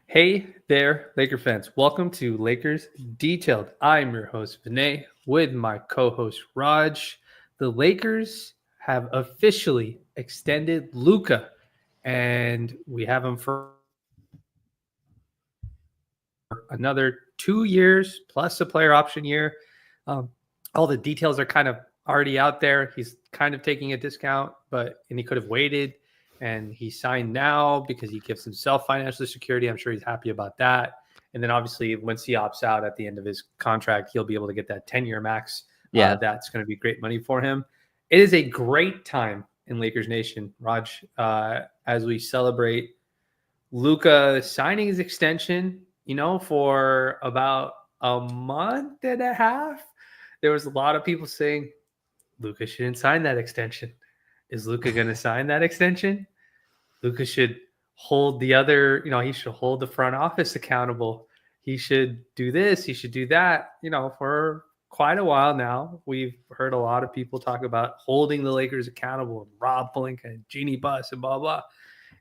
Hey there, Laker fans. Welcome to Lakers Detailed. I'm your host, Vinay, with my co host, Raj. The Lakers have officially extended Luka, and we have him for another 2 years plus a player option year. Um, all the details are kind of already out there. He's kind of taking a discount, and he could have waited. And he signed now because he gives himself financial security. I'm sure he's happy about that. And then obviously, once he opts out at the end of his contract, he'll be able to get that 10-year max. Yeah. That's going to be great money for him. It is a great time in Lakers Nation, Raj, as we celebrate Luka signing his extension, for about a month and a half. There was a lot of people saying Luka shouldn't sign that extension. Is Luka going to sign that extension? Luka should hold he should hold the front office accountable. He should do this, he should do that. For quite a while now, we've heard a lot of people talk about holding the Lakers accountable, and Rob Pelinka and Jeannie Buss and blah, blah.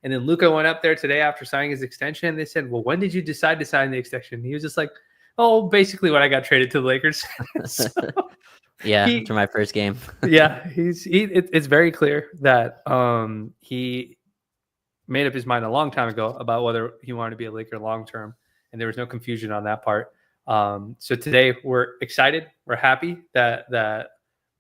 And then Luka went up there today after signing his extension. They said, well, when did you decide to sign the extension? He was just like, oh, basically when I got traded to the Lakers. So Yeah, after my first game. it's very clear that he made up his mind a long time ago about whether he wanted to be a Laker long term, and there was no confusion on that part. So today we're excited, we're happy that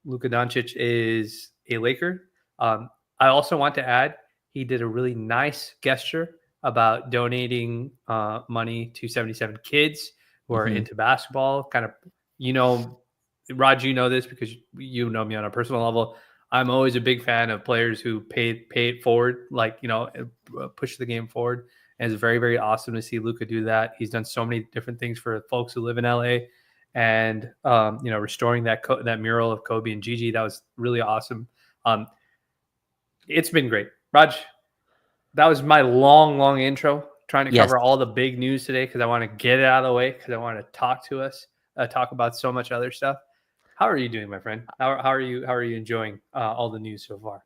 Luka Doncic is a Laker. I also want to add he did a really nice gesture about donating money to 77 kids who are into basketball. Kind of, Raj, you know this because you know me on a personal level. I'm always a big fan of players who pay it forward, push the game forward. And it's very, very awesome to see Luka do that. He's done so many different things for folks who live in LA, and restoring that mural of Kobe and Gigi. That was really awesome. It's been great, Raj. That was my long intro, trying to cover all the big news today because I want to get it out of the way because I want to talk about so much other stuff. How are you doing, my friend? How are you enjoying all the news so far?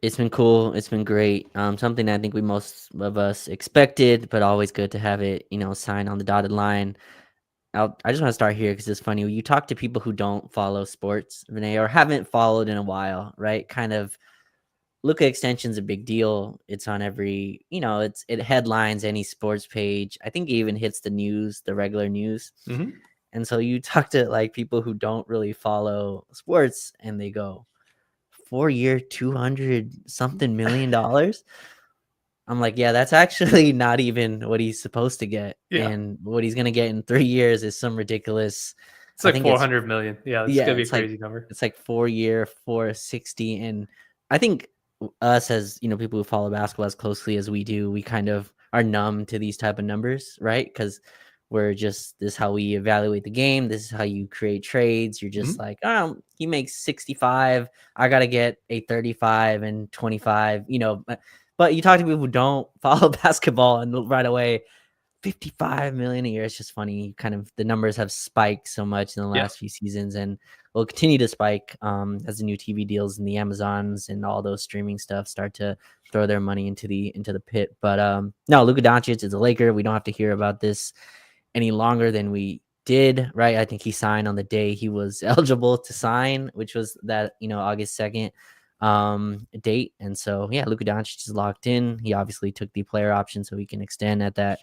It's been cool. It's been great. Something I think most of us expected, but always good to have it, signed on the dotted line. I just want to start here because it's funny. You talk to people who don't follow sports, Vinay, or haven't followed in a while, right? Kind of Luka extension's a big deal. It's on every, it headlines any sports page. I think it even hits the news, the regular news. Mm-hmm. And so you talk to people who don't really follow sports and they go, 4-year, $200 something million. I'm like, yeah, that's actually not even what he's supposed to get. Yeah. And what he's going to get in 3 years is some ridiculous. It's like 400 million. Yeah. It's going to be a crazy number. It's like 4-year, 460. And I think us as, people who follow basketball as closely as we do, we kind of are numb to these type of numbers, right? Because this is how we evaluate the game. This is how you create trades. You're just like, oh, he makes 65. I got to get a 35 and 25, but you talk to people who don't follow basketball and right away, 55 million a year. It's just funny. Kind of the numbers have spiked so much in the last few seasons and will continue to spike as the new TV deals and the Amazons and all those streaming stuff start to throw their money into the pit. But no, Luka Doncic is a Laker. We don't have to hear about this any longer than we did, right? I think he signed on the day he was eligible to sign, which was that, August 2nd date. And so, yeah, Luka Doncic is locked in. He obviously took the player option so he can extend at that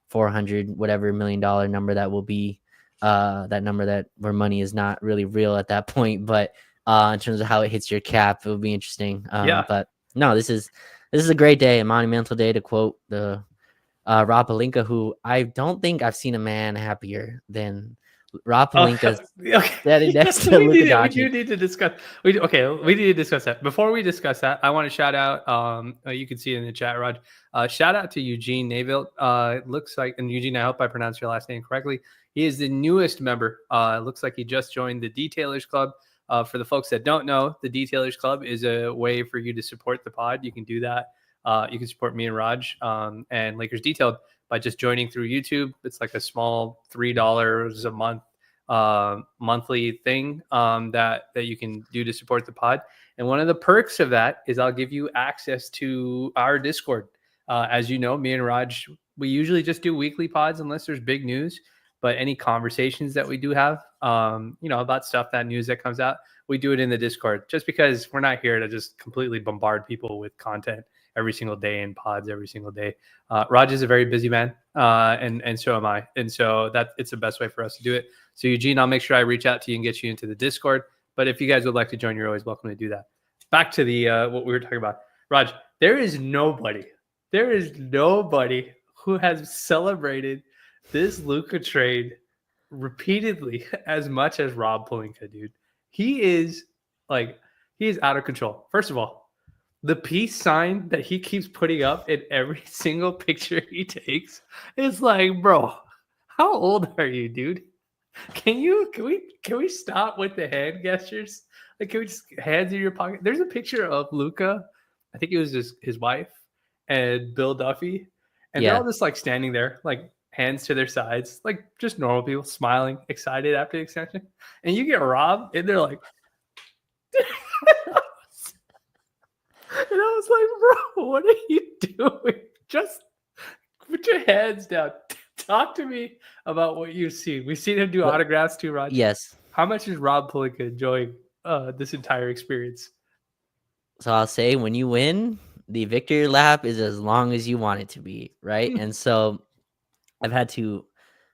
400 whatever $million number that will be that number that where money is not really real at that point. But in terms of how it hits your cap, it will be interesting. But no, this is a great day, a monumental day, to quote the Rob Pelinka, who I don't think I've seen a man happier than Rob Pelinka standing next to Luka Doncic. We need to discuss. We need to discuss that. Before we discuss that, I want to shout out. You can see it in the chat, Raj. Shout out to Eugene Neville. It looks like, and Eugene, I hope I pronounced your last name correctly. He is the newest member. It looks like he just joined the Detailers Club. For the folks that don't know, the Detailers Club is a way for you to support the pod. You can do that. You can support me and Raj and Lakers Detailed by just joining through YouTube. It's like a small $3 a month monthly thing that you can do to support the pod. And one of the perks of that is I'll give you access to our Discord. As you know, me and Raj We usually just do weekly pods unless there's big news. But any conversations that we do have, about stuff, that news that comes out, we do it in the Discord, just because we're not here to just completely bombard people with content every single day and pods every single day. Raj is a very busy man, and so am I. And so that it's the best way for us to do it. So Eugene, I'll make sure I reach out to you and get you into the Discord. But if you guys would like to join, you're always welcome to do that. Back to the what we were talking about. Raj, there is nobody who has celebrated this Luka trade repeatedly as much as Rob Pelinka, dude. He is out of control. First of all, the peace sign that he keeps putting up in every single picture he takes is like, bro, how old are you, dude? Can we stop with the hand gestures? Like, can we just hands in your pocket? There's a picture of Luka, I think it was just his wife and Bill Duffy, and they're all just like standing there, like hands to their sides, like just normal people, smiling, excited after the extension. And you get Rob, and they're like, and I was like, bro, what are you doing? Just put your hands down. Talk to me about what you've seen. We've seen him do autographs too, Rod. Yes. How much is Rob Pelinka enjoying this entire experience? So I'll say, when you win, the victory lap is as long as you want it to be, right? And so I've had to,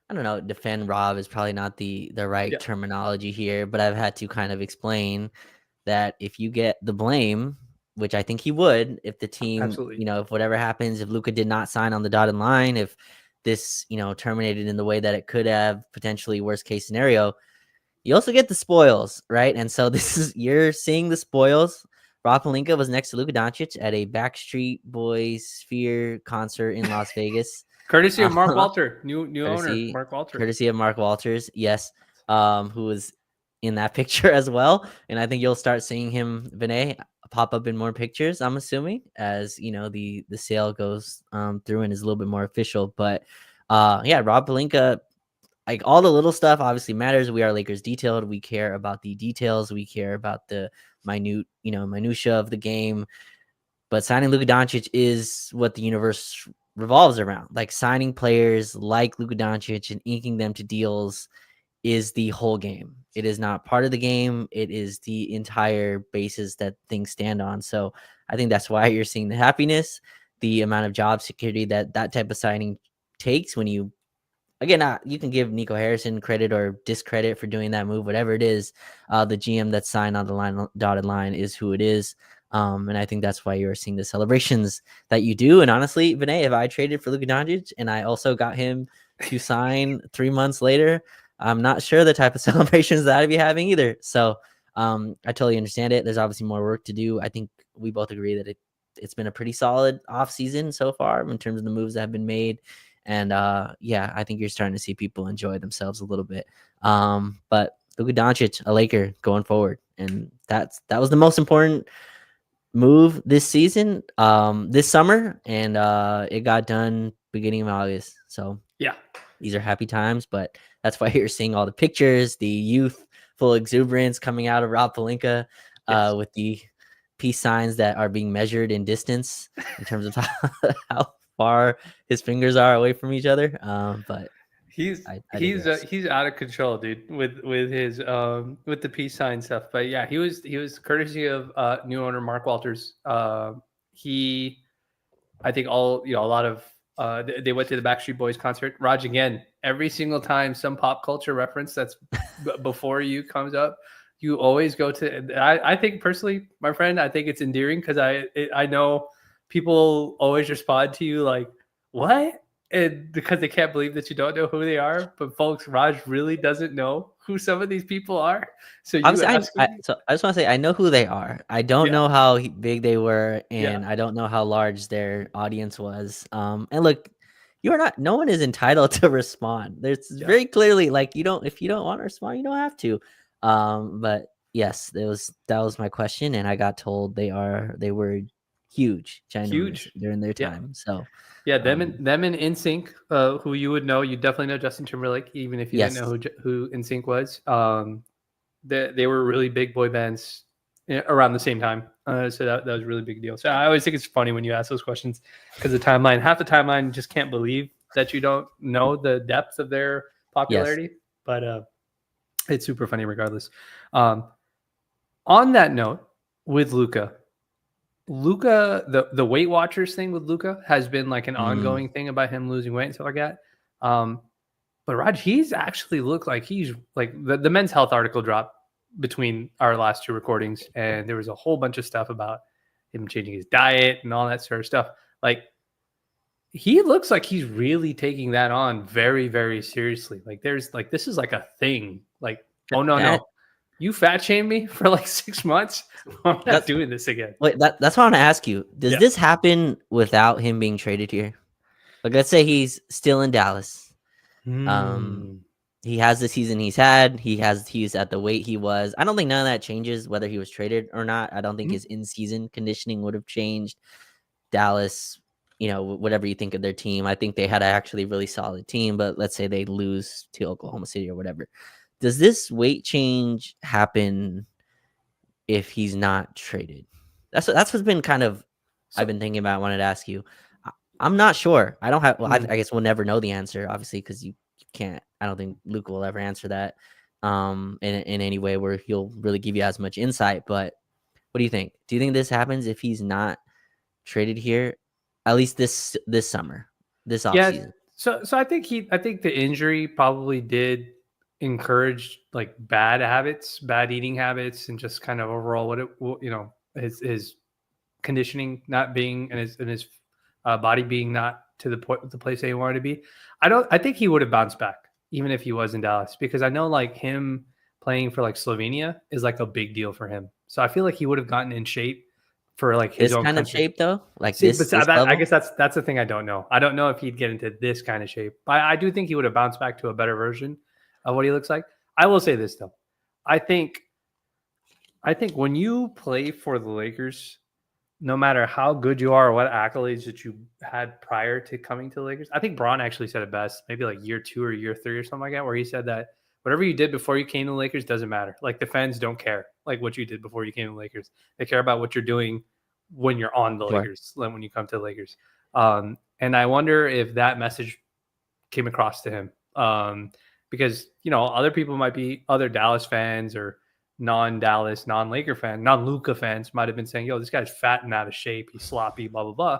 I don't know, defend Rob is probably not the right terminology here, but I've had to kind of explain that if you get the blame, which I think he would, if the team, Absolutely. if whatever happens, if Luka did not sign on the dotted line, if this, terminated in the way that it could have, potentially worst case scenario, you also get the spoils, right? And so you're seeing the spoils. Rob Pelinka was next to Luka Doncic at a Backstreet Boys Sphere concert in Las Vegas. Courtesy of Mark Walter, new owner, Mark Walter. Courtesy of Mark Walters, yes, who was in that picture as well. And I think you'll start seeing him, Vinay, pop up in more pictures, I'm assuming, as the sale goes through and is a little bit more official. But Rob Pelinka, like, all the little stuff obviously matters. We are Lakers detailed. We care about the details. We care about the minutia of the game. But signing Luka Doncic is what the universe revolves around. Like, signing players like Luka Doncic and inking them to deals is the whole game. It is not part of the game. It is the entire basis that things stand on. So I think that's why you're seeing the happiness, the amount of job security that type of signing takes. When you, again, you can give Nico Harrison credit or discredit for doing that move, whatever it is. The GM that's signed on the dotted line is who it is. And I think that's why you're seeing the celebrations that you do. And honestly, Vinay, if I traded for Luka Doncic and I also got him to sign 3 months later, I'm not sure the type of celebrations that I'd be having either. So I totally understand it. There's obviously more work to do. I think we both agree that it's been a pretty solid offseason so far in terms of the moves that have been made. And I think you're starting to see people enjoy themselves a little bit. But Luka Doncic, a Laker going forward. And that was the most important move this season, this summer. And it got done beginning of August. So these are happy times, but that's why you're seeing all the pictures, the youthful exuberance coming out of Rob Pelinka with the peace signs that are being measured in distance in terms of how far his fingers are away from each other. But he's out of control, dude, with his with the peace sign stuff. But yeah, he was courtesy of new owner Mark Walters. I think a lot of they went to the Backstreet Boys concert. Raj, again, every single time some pop culture reference that's before you comes up, you always go to. I think personally, my friend, I think it's endearing because I know people always respond to you like, what? And because they can't believe that you don't know who they are. But folks, Raj really doesn't know who some of these people are. So I just want to say, I know who they are. I don't know how big they were, and I don't know how large their audience was. And look, no one is entitled to respond. There's very clearly, like, if you don't want to respond, you don't have to. But yes, that was my question, and I got told they were huge during their time. So them and NSYNC, who you would know, you definitely know Justin Timberlake, even if you didn't know who NSYNC was. They were really big boy bands around the same time. So that was a really big deal. So I always think it's funny when you ask those questions because half the timeline just can't believe that you don't know the depth of their Yes. popularity. But it's super funny regardless. On that note, with Luka, the Weight Watchers thing with Luka has been like an Mm, ongoing thing about him losing weight and stuff like that. But Raj, he's actually looked like he's like the men's health article dropped between our last two recordings, and there was a whole bunch of stuff about him changing his diet and all that sort of stuff. Like he looks like he's really taking that on very, very seriously. Like there's like this is like a thing. Like, oh no, that no. You fat shamed me for like 6 months. I'm not that's doing this again. wait, that's what I want to ask you. Does Yeah. this happen without him being traded here? Like, let's say he's still in Dallas. Um, Hmm. he has the season he's had. He's at the weight he was. I don't think none of that changes whether he was traded or not. I don't think his in-season conditioning would have changed. Dallas, whatever you think of their team, I think they had actually really solid team. But let's say they lose to Oklahoma City or whatever. Does this weight change happen if he's not traded? That's what's been kind of I've So, been thinking about. I wanted to ask you. I'm not sure. I don't have. Well, I hmm. guess we'll never know the answer, obviously, because you can't. I don't think Luke will ever answer that, in any way where he'll really give you as much insight. But what do you think? Do you think this happens if he's not traded here, at least this summer, this Yeah. offseason? So I think the injury probably did encourage like bad habits, bad eating habits, and just kind of overall his conditioning not being and his body being not to the place that he wanted to be. I think he would have bounced back even if he was in Dallas because I know like him playing for like Slovenia is like a big deal for him. So I feel like he would have gotten in shape for like his This own kind of country. shape, though, like See, this but this I level. guess that's the thing I don't know. I don't know if he'd get into this kind of shape. I do think he would have bounced back to a better version of what he looks like. I will say this though. I think I think when you play for the Lakers, no matter how good you are or what accolades that you had prior to coming to the Lakers, I think Braun actually said it best, maybe like year 2 or year 3 or something like that, where he said that whatever you did before you came to the Lakers doesn't matter. Like the fans don't care like what you did before you came to the Lakers. They care about what you're doing when you're on the Sure. Lakers, when you come to the Lakers. And I wonder if that message came across to him. Because, other people might be other Dallas fans or non-Dallas, non-Laker fan, non-Luka fans might have been saying, yo, this guy's fat and out of shape. He's sloppy, blah, blah, blah.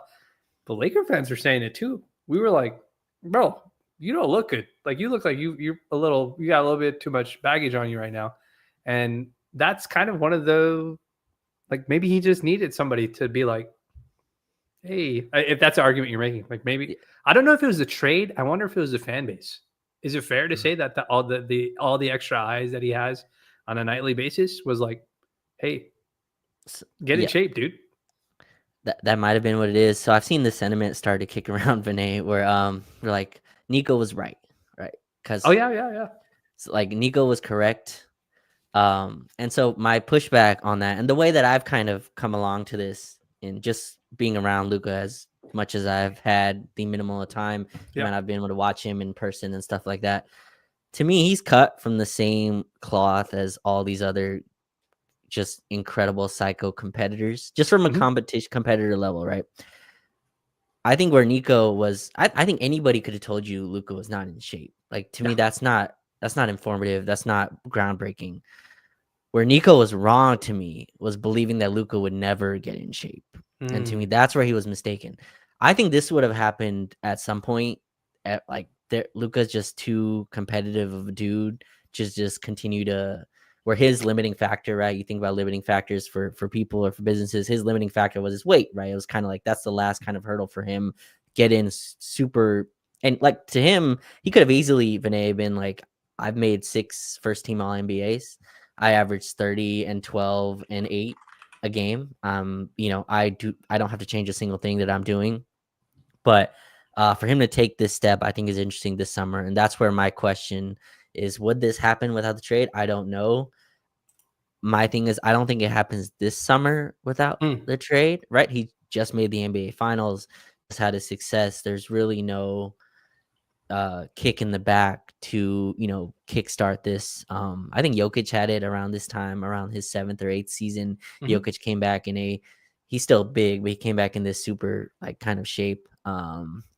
The Laker fans are saying it too. We were like, bro, you don't look good. Like you look like you got a little bit too much baggage on you right now. And that's kind of one of the, like, maybe he just needed somebody to be like, hey, if that's the argument you're making, like maybe, Yeah. I don't know if it was a trade. I wonder if it was a fan base. Is it fair to Mm. say that all the extra eyes that he has on a nightly basis was like, hey, get in Yeah, shape, dude? that might have been what it is. So I've seen the sentiment start to kick around Vinay, where we're like Nico was right? Oh Because yeah, yeah, yeah. like Nico was correct. And so my pushback on that, and the way that I've kind of come along to this, in just being around Luca as much as I've had the minimal of time, Yeah. I've been able to watch him in person and stuff like that. To me, he's cut from the same cloth as all these other just incredible psycho competitors, just from a Mhm. competitor level, right? I think where Nico was, I think anybody could have told you Luca was not in shape. Like, to me, Yeah. that's not informative. That's not groundbreaking. Where Nico was wrong to me was believing that Luca would never get in shape. And to me, Mm. that's where he was mistaken. I think this would have happened at some point. At like there, Luca's just too competitive of a dude. Just continue to, where his limiting factor, right? You think about limiting factors for people or for businesses. His limiting factor was his weight, right? It was kind of like that's the last kind of hurdle for him. Get in super, and like to him, he could have easily been like, I've made 6 first team All NBAs. I average 30 and 12 and 8 a game. I don't have to change a single thing that I'm doing. But for him to take this step, I think is interesting this summer. And that's where my question is, would this happen without the trade? I don't know. My thing is, I don't think it happens this summer without Mm. the trade, right? He just made the NBA finals, just had a success. There's really no kick in the back to kickstart this. I think Jokic had it around this time, around his 7th or 8th season. Mhm. Jokic came back in a he's still big, but he came back in this super like kind of shape.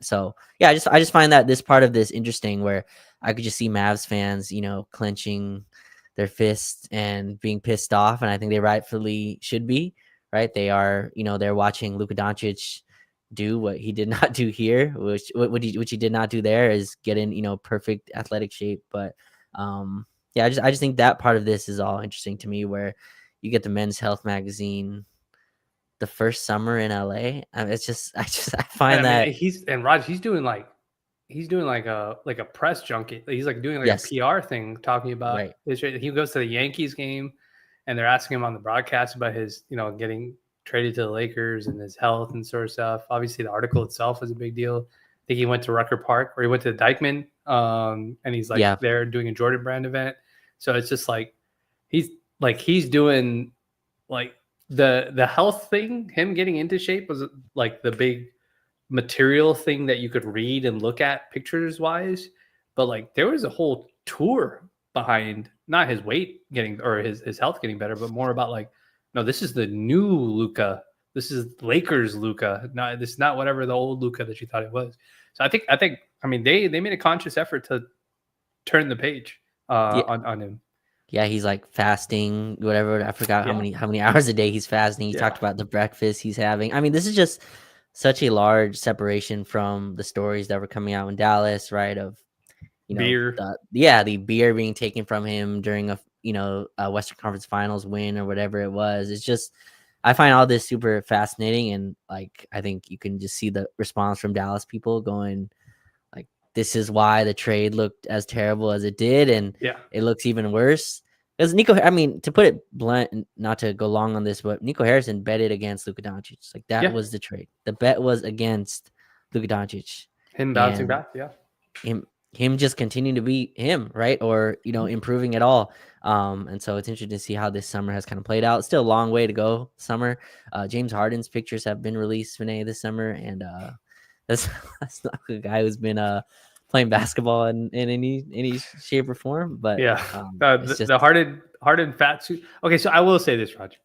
So yeah, I just find that this part of this interesting where I could just see Mavs fans, clenching their fists and being pissed off, and I think they rightfully should be, right? They are, they're watching Luka Doncic do what he did not do here, which he did not do there, is get in, perfect athletic shape. But yeah, I just think that part of this is all interesting to me, where you get the Men's Health magazine the first summer in LA. It's just I find And I that mean, he's doing like a press junket. He's like doing like yes, a PR thing, talking about right, he goes to the Yankees game, and they're asking him on the broadcast about his getting traded to the Lakers and his health and sort of stuff. Obviously, the article itself was a big deal. I think he went to Rucker Park, or he went to the Dykeman, and he's like yeah, there doing a Jordan Brand event. So it's just like he's doing like the health thing. Him getting into shape was like the big material thing that you could read and look at pictures wise, but like there was a whole tour behind not his weight getting or his health getting better, but more about like, no, this is the new Luka. This is Lakers Luka. Not this is not whatever the old Luka that you thought it was. So I mean they made a conscious effort to turn the page yeah, on him. yeah. He's like fasting, whatever. I forgot Yeah. how many hours a day he's fasting. He Yeah. talked about the breakfast he's having. I mean, this is just such a large separation from the stories that were coming out in Dallas, right? Of Beer. the beer being taken from him during a Western Conference Finals win or whatever it was. It's just, I find all this super fascinating, and like I think you can just see the response from Dallas people going like, this is why the trade looked as terrible as it did, and Yeah. it looks even worse. Because I mean, to put it blunt, not to go long on this, but Nico Harrison betted against Luka Doncic. Like that Yeah. was the trade. The bet was against Luka Doncic, Him bouncing and back. Yeah. him just continuing to be him, right? Or improving at all. And so it's interesting to see how this summer has kind of played out. Still a long way to go. Summer. James Harden's pictures have been released, Vinay, this summer, and that's not a guy who's been playing basketball in any shape or form. But Yeah. it's just The hardened fat suit. Okay, so I will say this, Roger.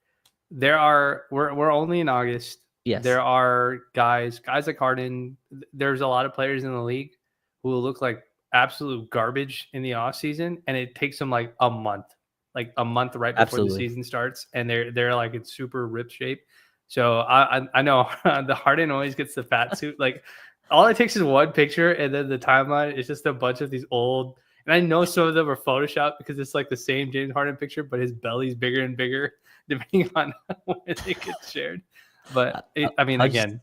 We're only in August. yes, There are guys like Harden. There's a lot of players in the league who will look like absolute garbage in the off season, and it takes them like a month right before the absolutely. season starts, and they're like in super ripped shape. So I know the Harden always gets the fat suit. Like all it takes is one picture, and then the timeline is just a bunch of these old. And I know some of them are photoshopped because it's like the same James Harden picture, but his belly's bigger and bigger depending on where they get shared. But I mean, I'll just again,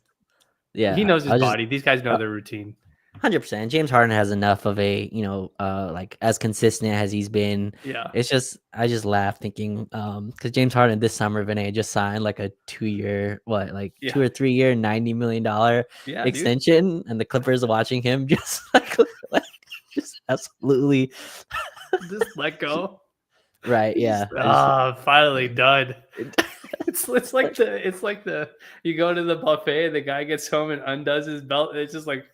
he yeah, knows his I'll just body. These guys know uh, their routine. 100%. James Harden has enough of a, like as consistent as he's been. Yeah. It's just, I just laugh thinking, because James Harden this summer, Vinay just signed like a 2 year, like Yeah. 2 or 3 year, $90 million Yeah, extension, and the Clippers are watching him just like just absolutely just let go. right. Yeah. Finally done. It's like the you go to the buffet and the guy gets home and undoes his belt. And it's just like,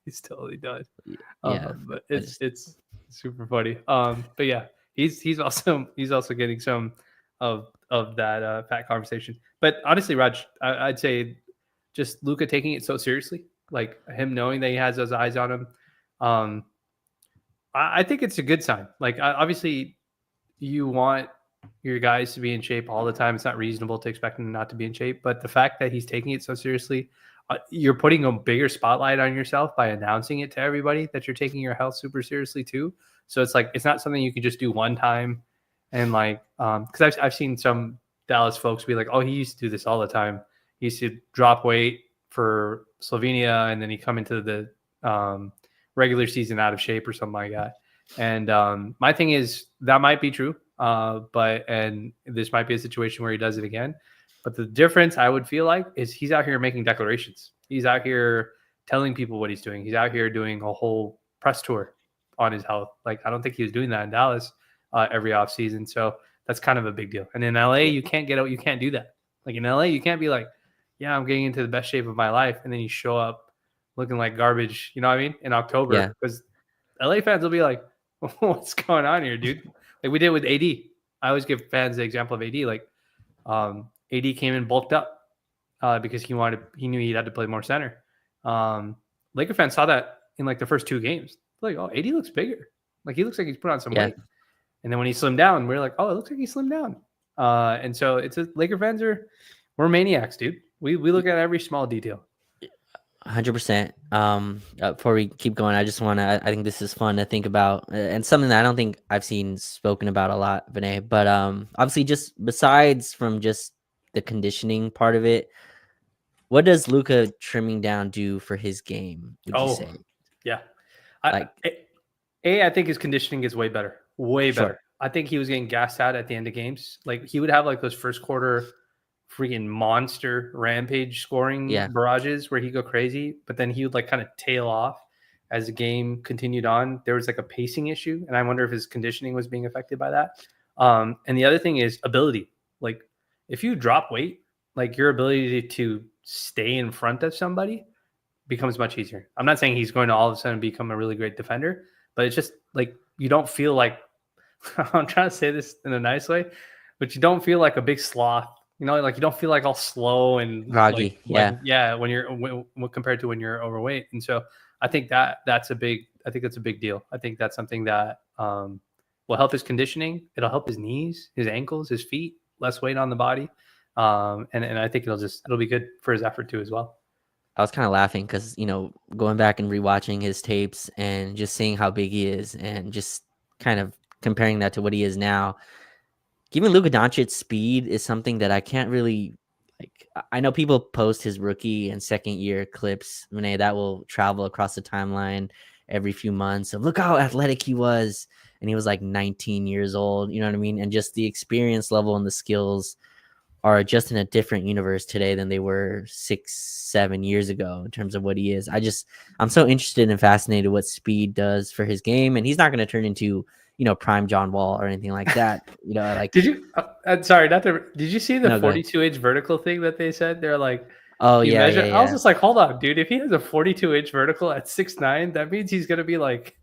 he's totally done. Yeah. But I it's super funny. But yeah, he's also getting some of that fat conversation. But honestly, Raj, I'd say just Luka taking it so seriously, like him knowing that he has those eyes on him. Um, I think it's a good sign. Like obviously, you want your guys to be in shape all the time. It's not reasonable to expect him not to be in shape. But the fact that he's taking it so seriously, you're putting a bigger spotlight on yourself by announcing it to everybody that you're taking your health super seriously too. So it's like it's not something you can just do one time, and like because I've seen some Dallas folks be like, oh, he used to do this all the time. He used to drop weight for Slovenia, and then he come into the regular season out of shape or something like that. And my thing is that might be true, and this might be a situation where he does it again. But the difference I would feel like is he's out here making declarations. He's out here telling people what he's doing. He's out here doing a whole press tour on his health. Like I don't think he was doing that in Dallas every offseason. So that's kind of a big deal. And in LA, Yeah. you can't do that. Like in LA, you can't be like, yeah, I'm getting into the best shape of my life, and then you show up looking like garbage. You know what I mean? In October, because LA fans will be like, what's going on here, dude? Like we did with AD. I always give fans the example of AD. Like AD came in bulked up because he knew he had to play more center. Laker fans saw that in like the first 2 games. Like, oh, AD looks bigger. Like he looks like he's put on some weight. And then when he slimmed down, we're like, oh, it looks like he slimmed down. And so Laker fans we're maniacs, dude. We look at every small detail. 100%. Before we keep going, I just want to, I think this is fun to think about, and something that I don't think I've seen spoken about a lot, Vinay, but obviously just besides from just the conditioning part of it, what does Luka trimming down do for his game, would you say? Yeah. Like, I think his conditioning is way better. Way better. Sure. I think he was getting gassed out at the end of games. Like he would have like those first quarter freaking monster rampage scoring barrages where he'd go crazy, but then he would like kind of tail off as the game continued on. There was like a pacing issue, and I wonder if his conditioning was being affected by that. And the other thing is ability. Like if you drop weight, like your ability to stay in front of somebody becomes much easier. I'm not saying he's going to all of a sudden become a really great defender, but it's just like you don't feel like I'm trying to say this in a nice way, but you don't feel like a big sloth. You know, like you don't feel like all slow and groggy. When you're compared to when you're overweight. And so I think that's a big deal. I think that's something that will help his conditioning. It'll help his knees, his ankles, his feet, less weight on the body. And I think it'll be good for his effort too as well. I was kind of laughing because, going back and rewatching his tapes and just seeing how big he is and just kind of comparing that to what he is now. Giving Luka Doncic's speed is something that I can't really like. I know people post his rookie and second year clips, Renee, that will travel across the timeline every few months of look how athletic he was. And he was like 19 years old, you know what I mean? And just the experience level and the skills are just in a different universe today than they were 6-7 years ago in terms of what he is. I'm so interested and fascinated what speed does for his game. And he's not going to turn into, prime John Wall or anything like that. Like did you? Did you see the 42-inch vertical thing that they said? They're like, oh yeah, I was just like, hold on, dude. If he has a 42-inch vertical at 6'9", that means he's gonna be like,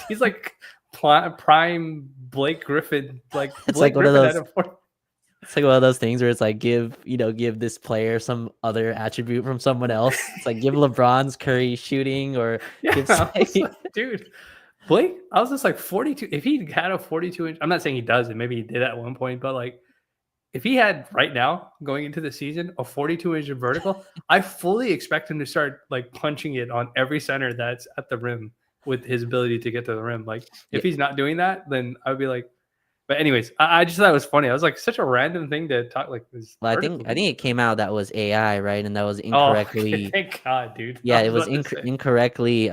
he's like prime Blake Griffin. Like it's Blake like Griffin one of those. It's like one of those things where it's like give this player some other attribute from someone else. It's like give LeBron's Curry shooting or dude. Blake, I was just like 42. If he had a 42-inch, I'm not saying he does it. Maybe he did at one point, but like if he had right now going into the season a 42-inch vertical, I fully expect him to start like punching it on every center that's at the rim with his ability to get to the rim. Like if he's not doing that, then I would be like, but anyways, I just thought it was funny. I was like, such a random thing to talk like this. Well, I think it came out that was AI, right? And that was incorrectly. Oh, thank God, dude. Yeah, it was incorrectly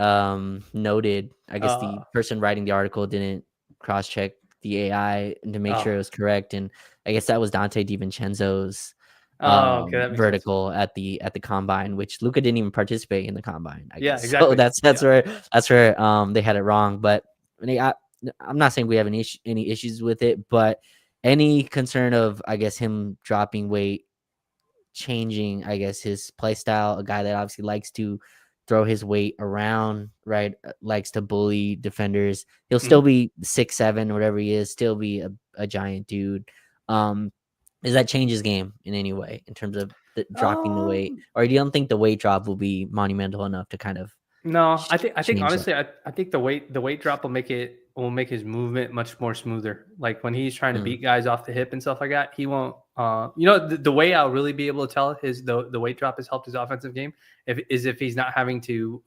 noted. I guess the person writing the article didn't cross-check the AI to make sure it was correct, and I guess that was Dante DiVincenzo's vertical at the combine, which Luka didn't even participate in the combine. I guess. Exactly. So that's where they had it wrong, but. I'm not saying we have any issues with it, but any concern of, I guess, him dropping weight, changing, I guess, his play style, a guy that obviously likes to throw his weight around, right? Likes to bully defenders. He'll still be 6'7", whatever he is, still be a giant dude. Does that change his game in any way in terms of dropping the weight? Or do you don't think the weight drop will be monumental enough to kind of No, I think honestly, I think the weight drop will make his movement much more smoother. Like when he's trying to beat guys off the hip and stuff like that, he won't. The way I'll really be able to tell the weight drop has helped his offensive game if he's not having to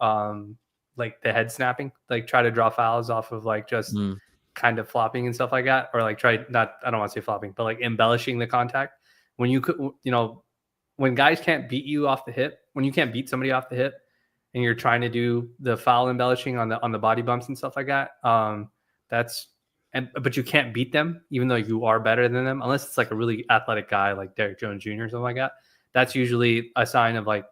like the head snapping, like try to draw fouls off of like just kind of flopping and stuff like that, or like I don't want to say flopping, but like embellishing the contact. When you could, when guys can't beat you off the hip, when you can't beat somebody off the hip. And you're trying to do the foul embellishing on the body bumps and stuff like that. But you can't beat them, even though you are better than them, unless it's like a really athletic guy like Derrick Jones Jr. or something like that. That's usually a sign of like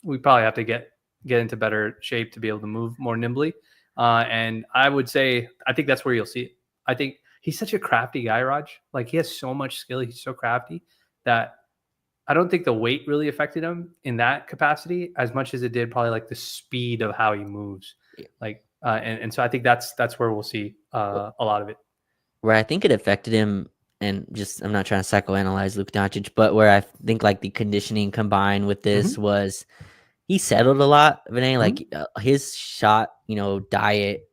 we probably have to get into better shape to be able to move more nimbly. And I would say I think that's where you'll see it. I think he's such a crafty guy, Raj. Like he has so much skill. He's so crafty that I don't think the weight really affected him in that capacity as much as it did probably like the speed of how he moves. Like, and so I think that's where we'll see a lot of it. Where I think it affected him and just I'm not trying to psychoanalyze Luka Doncic, but where I think like the conditioning combined with this Mhm, was he settled a lot, Vinay. mhm. Like his shot, diet,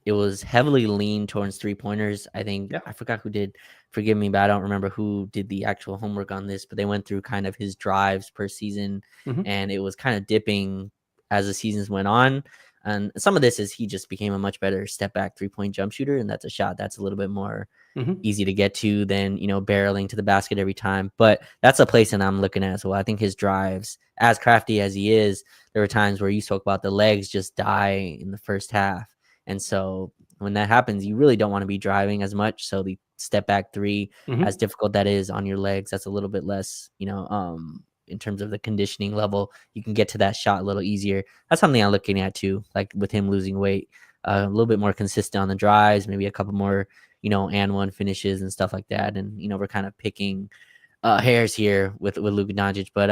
it was heavily lean towards 3-pointers. I think Yeah. I forgot who did. Forgive me, but I don't remember who did the actual homework on this. But they went through kind of his drives per season, Mhm, and it was kind of dipping as the seasons went on. And some of this is he just became a much better step back 3-point jump shooter, and that's a shot that's a little bit more mhm. easy to get to than barreling to the basket every time. But that's a place that I'm looking at as well. I think his drives, as crafty as he is, there were times where you spoke about the legs just die in the first half, and so when that happens, you really don't want to be driving as much. So the step back three, as Mhm. difficult that is on your legs, that's a little bit less, in terms of the conditioning level, you can get to that shot a little easier. That's something I'm looking at too, like with him losing weight, a little bit more consistent on the drives, maybe a couple more and one finishes and stuff like that. And we're kind of picking hairs here with Luka Doncic, but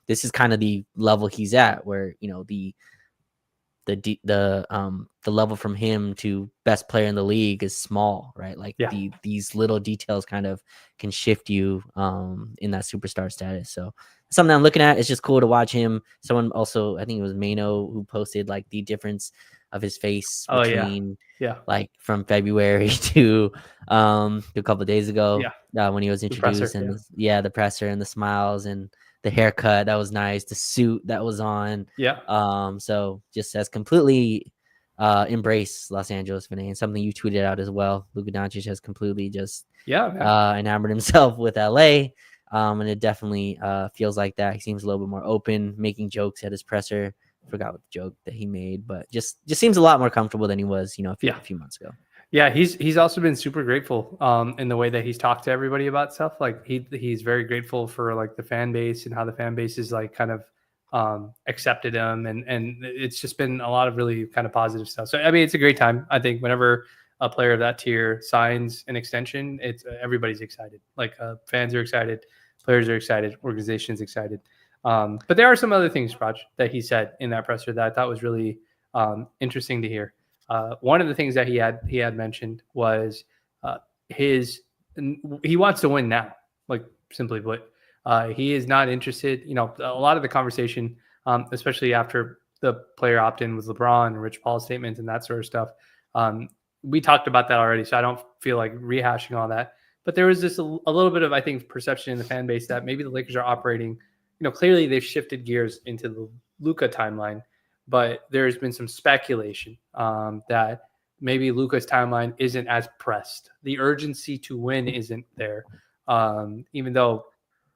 this is kind of the level he's at, where the level from him to best player in the league is small, right? Like Yeah. these little details kind of can shift you in that superstar status. So something I'm looking at. It's just cool to watch him. Someone also, I think it was Mano, who posted like the difference of his face Oh, yeah. between Yeah. like from February to a couple of days ago, Yeah. when he was The presser. introduced, and Yeah. the presser and the smiles and the haircut that was nice, the suit that was on. Yeah. So just as completely embrace Los Angeles, Vinay, and something you tweeted out as well. Luka Doncic has completely just Yeah, man. enamored himself with LA. And it definitely feels like that. He seems a little bit more open, making jokes at his presser. Forgot what the joke that he made, but just seems a lot more comfortable than he was, Yeah. a few months ago. Yeah, he's also been super grateful in the way that he's talked to everybody about stuff. Like he's very grateful for like the fan base and how the fan base is like kind of accepted him, and it's just been a lot of really kind of positive stuff. So I mean, it's a great time. I think whenever a player of that tier signs an extension, it's everybody's excited. Like fans are excited, players are excited, organizations excited. But there are some other things, Raj, that he said in that presser that I thought was really interesting to hear. One of the things that he had mentioned was uh, his he wants to win now, like simply put. He is not interested. A lot of the conversation, especially after the player opt-in with LeBron and Rich Paul's statements and that sort of stuff. We talked about that already, so I don't feel like rehashing all that. But there was this a little bit of, I think, perception in the fan base that maybe the Lakers are operating. Clearly they've shifted gears into the Luka timeline, but there's been some speculation that maybe Luka's timeline isn't as pressed. The urgency to win isn't there, even though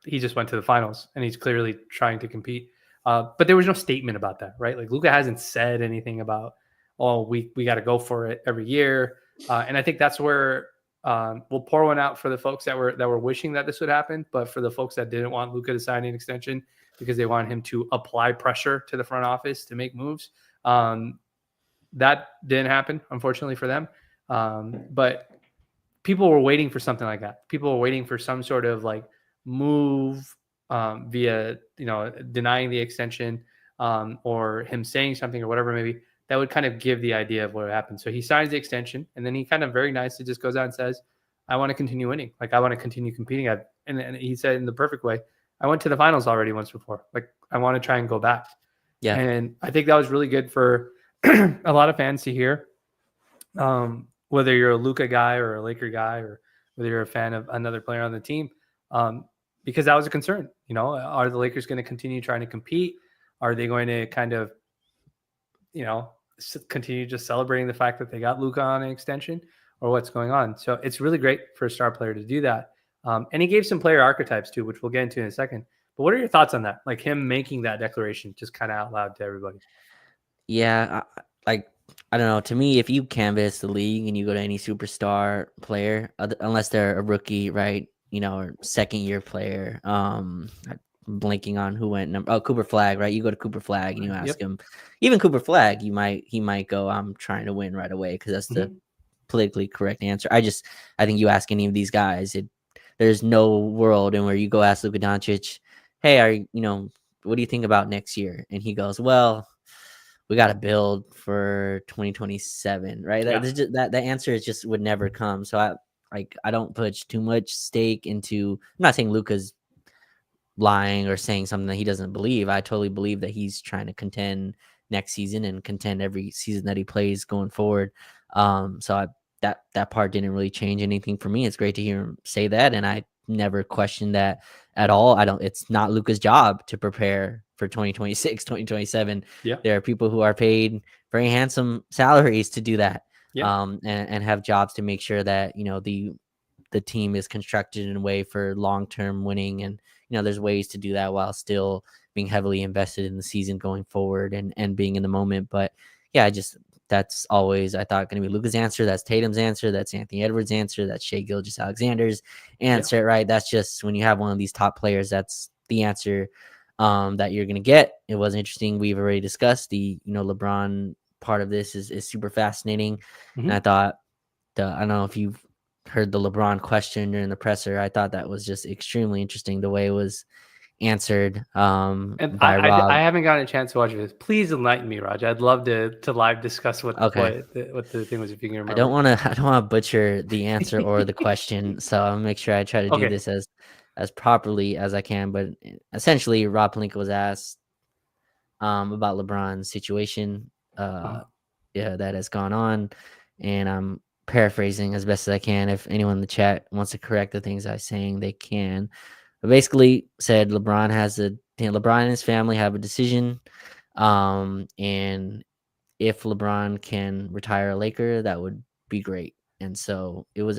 he just went to the finals and he's clearly trying to compete. But there was no statement about that, right? Like Luka hasn't said anything about, oh, we got to go for it every year. And I think that's where we'll pour one out for the folks that were wishing that this would happen, but for the folks that didn't want Luka to sign an extension because they want him to apply pressure to the front office to make moves. That didn't happen, unfortunately for them. But people were waiting for something like that. People were waiting for some sort of like move via, denying the extension or him saying something or whatever maybe that would kind of give the idea of what happened. So he signs the extension and then he kind of very nicely just goes out and says, I want to continue winning. Like I want to continue competing. And he said in the perfect way, I went to the finals already once before. Like I want to try and go back. Yeah. And I think that was really good for a lot of fans to hear. Whether you're a Luka guy or a Laker guy, or whether you're a fan of another player on the team, because that was a concern. Are the Lakers going to continue trying to compete? Are they going to kind of, continue just celebrating the fact that they got Luka on an extension, or what's going on? So it's really great for a star player to do that. And he gave some player archetypes too, which we'll get into in a second. But what are your thoughts on that? Like him making that declaration just kind of out loud to everybody? Yeah, like I don't know. To me, if you canvas the league and you go to any superstar player, unless they're a rookie, right? Or second year player. I'm blanking on who went number. Oh, Cooper Flag, right? You go to Cooper Flag and you ask Yep. him. Even Cooper Flag, he might go, "I'm trying to win right away," because that's the Mm-hmm. politically correct answer. I think you ask any of these guys, there's no world in where you go ask Luka Doncic, "Hey, what do you think about next year?" And he goes, "Well, we got to build for 2027," right? Yeah. That answer is just would never come. So like I don't put too much stake into. I'm not saying Luka's lying or saying something that he doesn't believe. I totally believe that he's trying to contend next season and contend every season that he plays going forward. That part didn't really change anything for me. It's great to hear him say that, and I never questioned that at all. It's not Luka's job to prepare for 2026, 2027. Yeah. There are people who are paid very handsome salaries to do that. Yeah. And have jobs to make sure that, the team is constructed in a way for long-term winning. And, there's ways to do that while still being heavily invested in the season going forward and being in the moment. But yeah, that's always, I thought, going to be Luka's answer. That's Tatum's answer. That's Anthony Edwards' answer. That's Shai Gilgeous-Alexander's answer, right? That's just when you have one of these top players, that's the answer that you're going to get. It was interesting. We've already discussed the, LeBron part of this is super fascinating. Mm-hmm. And I thought, I don't know if you've heard the LeBron question during the presser. I thought that was just extremely interesting, the way it was answered And by Rob. I haven't gotten a chance to watch this. Please enlighten me, Raj. I'd love to live discuss what the thing was, if you can remember. I don't want to butcher the answer or the question, so I'll make sure I try to do this as properly as I can. But essentially, Rob Pelinka was asked about LeBron's situation that has gone on, and I'm paraphrasing as best as I can. If anyone in the chat wants to correct the things I'm saying, they can. But basically said LeBron and his family have a decision. And if LeBron can retire a Laker, that would be great. And so it was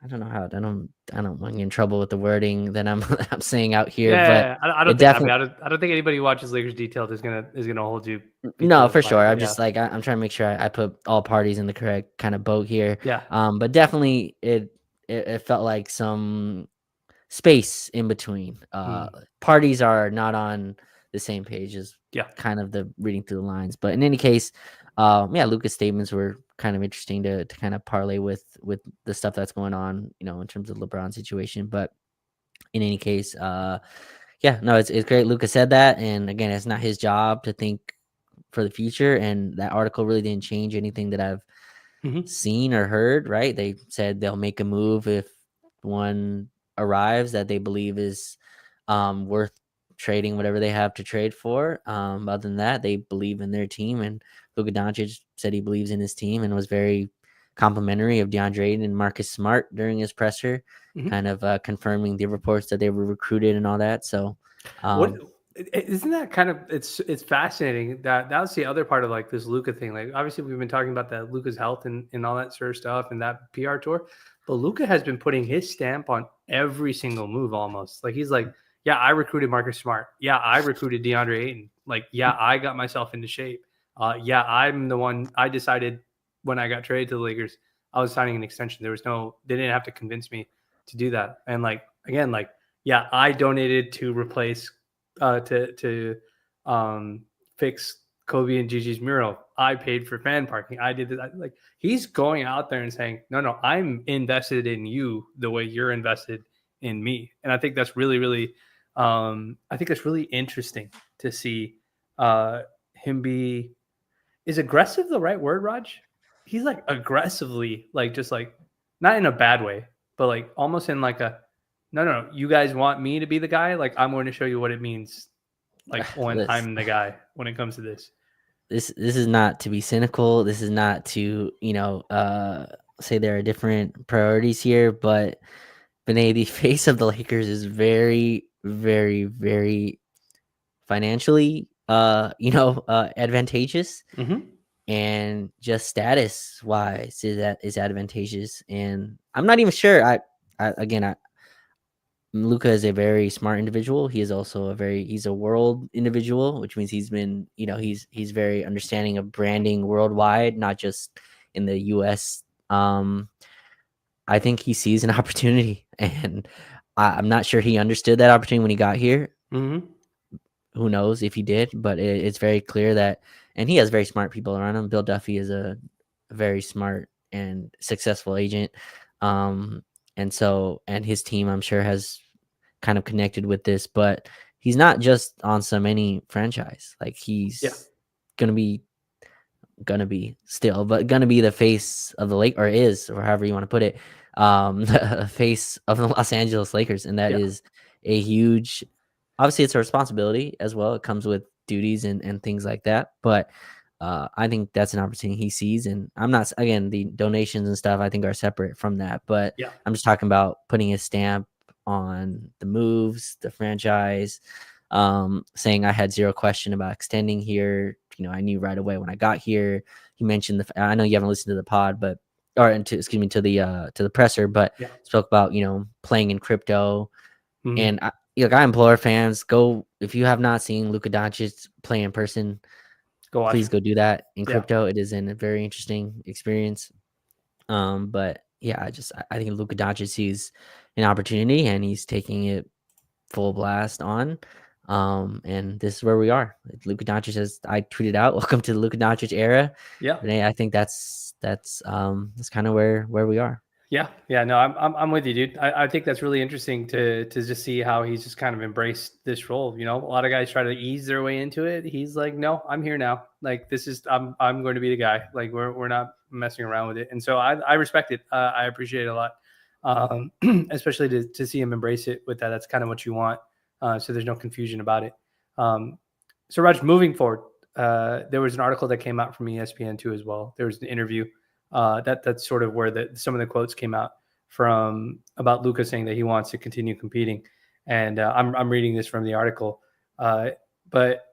I don't know how, I don't want to get in trouble with the wording that I'm saying out here. Yeah, but I don't think anybody who watches Lakers Detailed is gonna hold you. No, for sure. I'm just like, I'm trying to make sure I put all parties in the correct kind of boat here. Yeah. But definitely it felt like some space in between. Parties are not on the same page as kind of the reading through the lines. But in any case, Luka's statements were kind of interesting to kind of parlay with the stuff that's going on, in terms of LeBron's situation. But in any case, it's great. Luka said that, and again, it's not his job to think for the future. And that article really didn't change anything that I've seen or heard. Right? They said they'll make a move if one arrives that they believe is worth trading whatever they have to trade for. Other than that, they believe in their team, and Luka Doncic said he believes in his team and was very complimentary of DeAndre Ayton and Marcus Smart during his presser, kind of confirming the reports that they were recruited and all that. So isn't that kind of, it's fascinating that was the other part of like this Luka thing. Like obviously we've been talking about that Luka's health and all that sort of stuff and that PR tour, but Luka has been putting his stamp on every single move almost. Like he's like, yeah, I recruited Marcus Smart. Yeah, I recruited DeAndre Ayton. Like, yeah, I got myself into shape. Yeah, I'm the one. I decided when I got traded to the Lakers, I was signing an extension. They didn't have to convince me to do that. And like, again, like, yeah, I donated to replace, to fix Kobe and Gigi's mural. I paid for fan parking. I did this. Like, he's going out there and saying, no, I'm invested in you the way you're invested in me. And I think that's really, really, interesting to see him be. Is aggressive the right word, Raj? He's like aggressively, like just like not in a bad way, but like almost in like a no. You guys want me to be the guy? Like I'm going to show you what it means. Like when I'm the guy when it comes to this. This is not to be cynical. This is not to say there are different priorities here, but Vinay, the face of the Lakers is very, very, very financially advantageous, and just status wise is advantageous. And I'm not even sure. Luka is a very smart individual. He is also he's a world individual, which means he's been, he's very understanding of branding worldwide, not just in the US. I think he sees an opportunity, and I'm not sure he understood that opportunity when he got here. Who knows if he did, but it's very clear that, and he has very smart people around him. Bill Duffy is a very smart and successful agent. And his team, I'm sure, has kind of connected with this, but he's not just on any franchise. Like he's going to be gonna be still, but gonna be the face of the Lake, or is, or however you want to put it, the face of the Los Angeles Lakers, and that Yeah. is a huge. Obviously, it's a responsibility as well. It comes with duties and things like that, but I think that's an opportunity he sees. And I'm not, again, the donations and stuff I think are separate from that, but Yeah. I'm just talking about putting a stamp on the moves, the franchise, saying I had zero question about extending here. I knew right away when I got here. He mentioned I know you haven't listened to the pod, but excuse me, to the presser, but Yeah. spoke about playing in crypto. Mhm. And I implore fans, go, if you have not seen Luka Doncic play in person, Go watch please him. go do that in Yeah. crypto. It is a very interesting experience. But yeah, I think Luka Doncic sees an opportunity and he's taking it full blast on. And this is where we are. Luka Doncic, as I tweeted out, welcome to the Luka Doncic era. Yeah. And I think that's kind of where we are. Yeah. No, I'm with you, dude. I think that's really interesting to just see how he's just kind of embraced this role. A lot of guys try to ease their way into it. He's like, no, I'm here now. Like, this is I'm going to be the guy. Like, we're not messing around with it. And so I respect it. I appreciate it a lot. Especially to see him embrace it with that. That's kind of what you want. So there's no confusion about it. So Raj, moving forward, there was an article that came out from ESPN too as well. There was an interview. That's sort of where some of the quotes came out from about Luka saying that he wants to continue competing. And I'm reading this from the article, but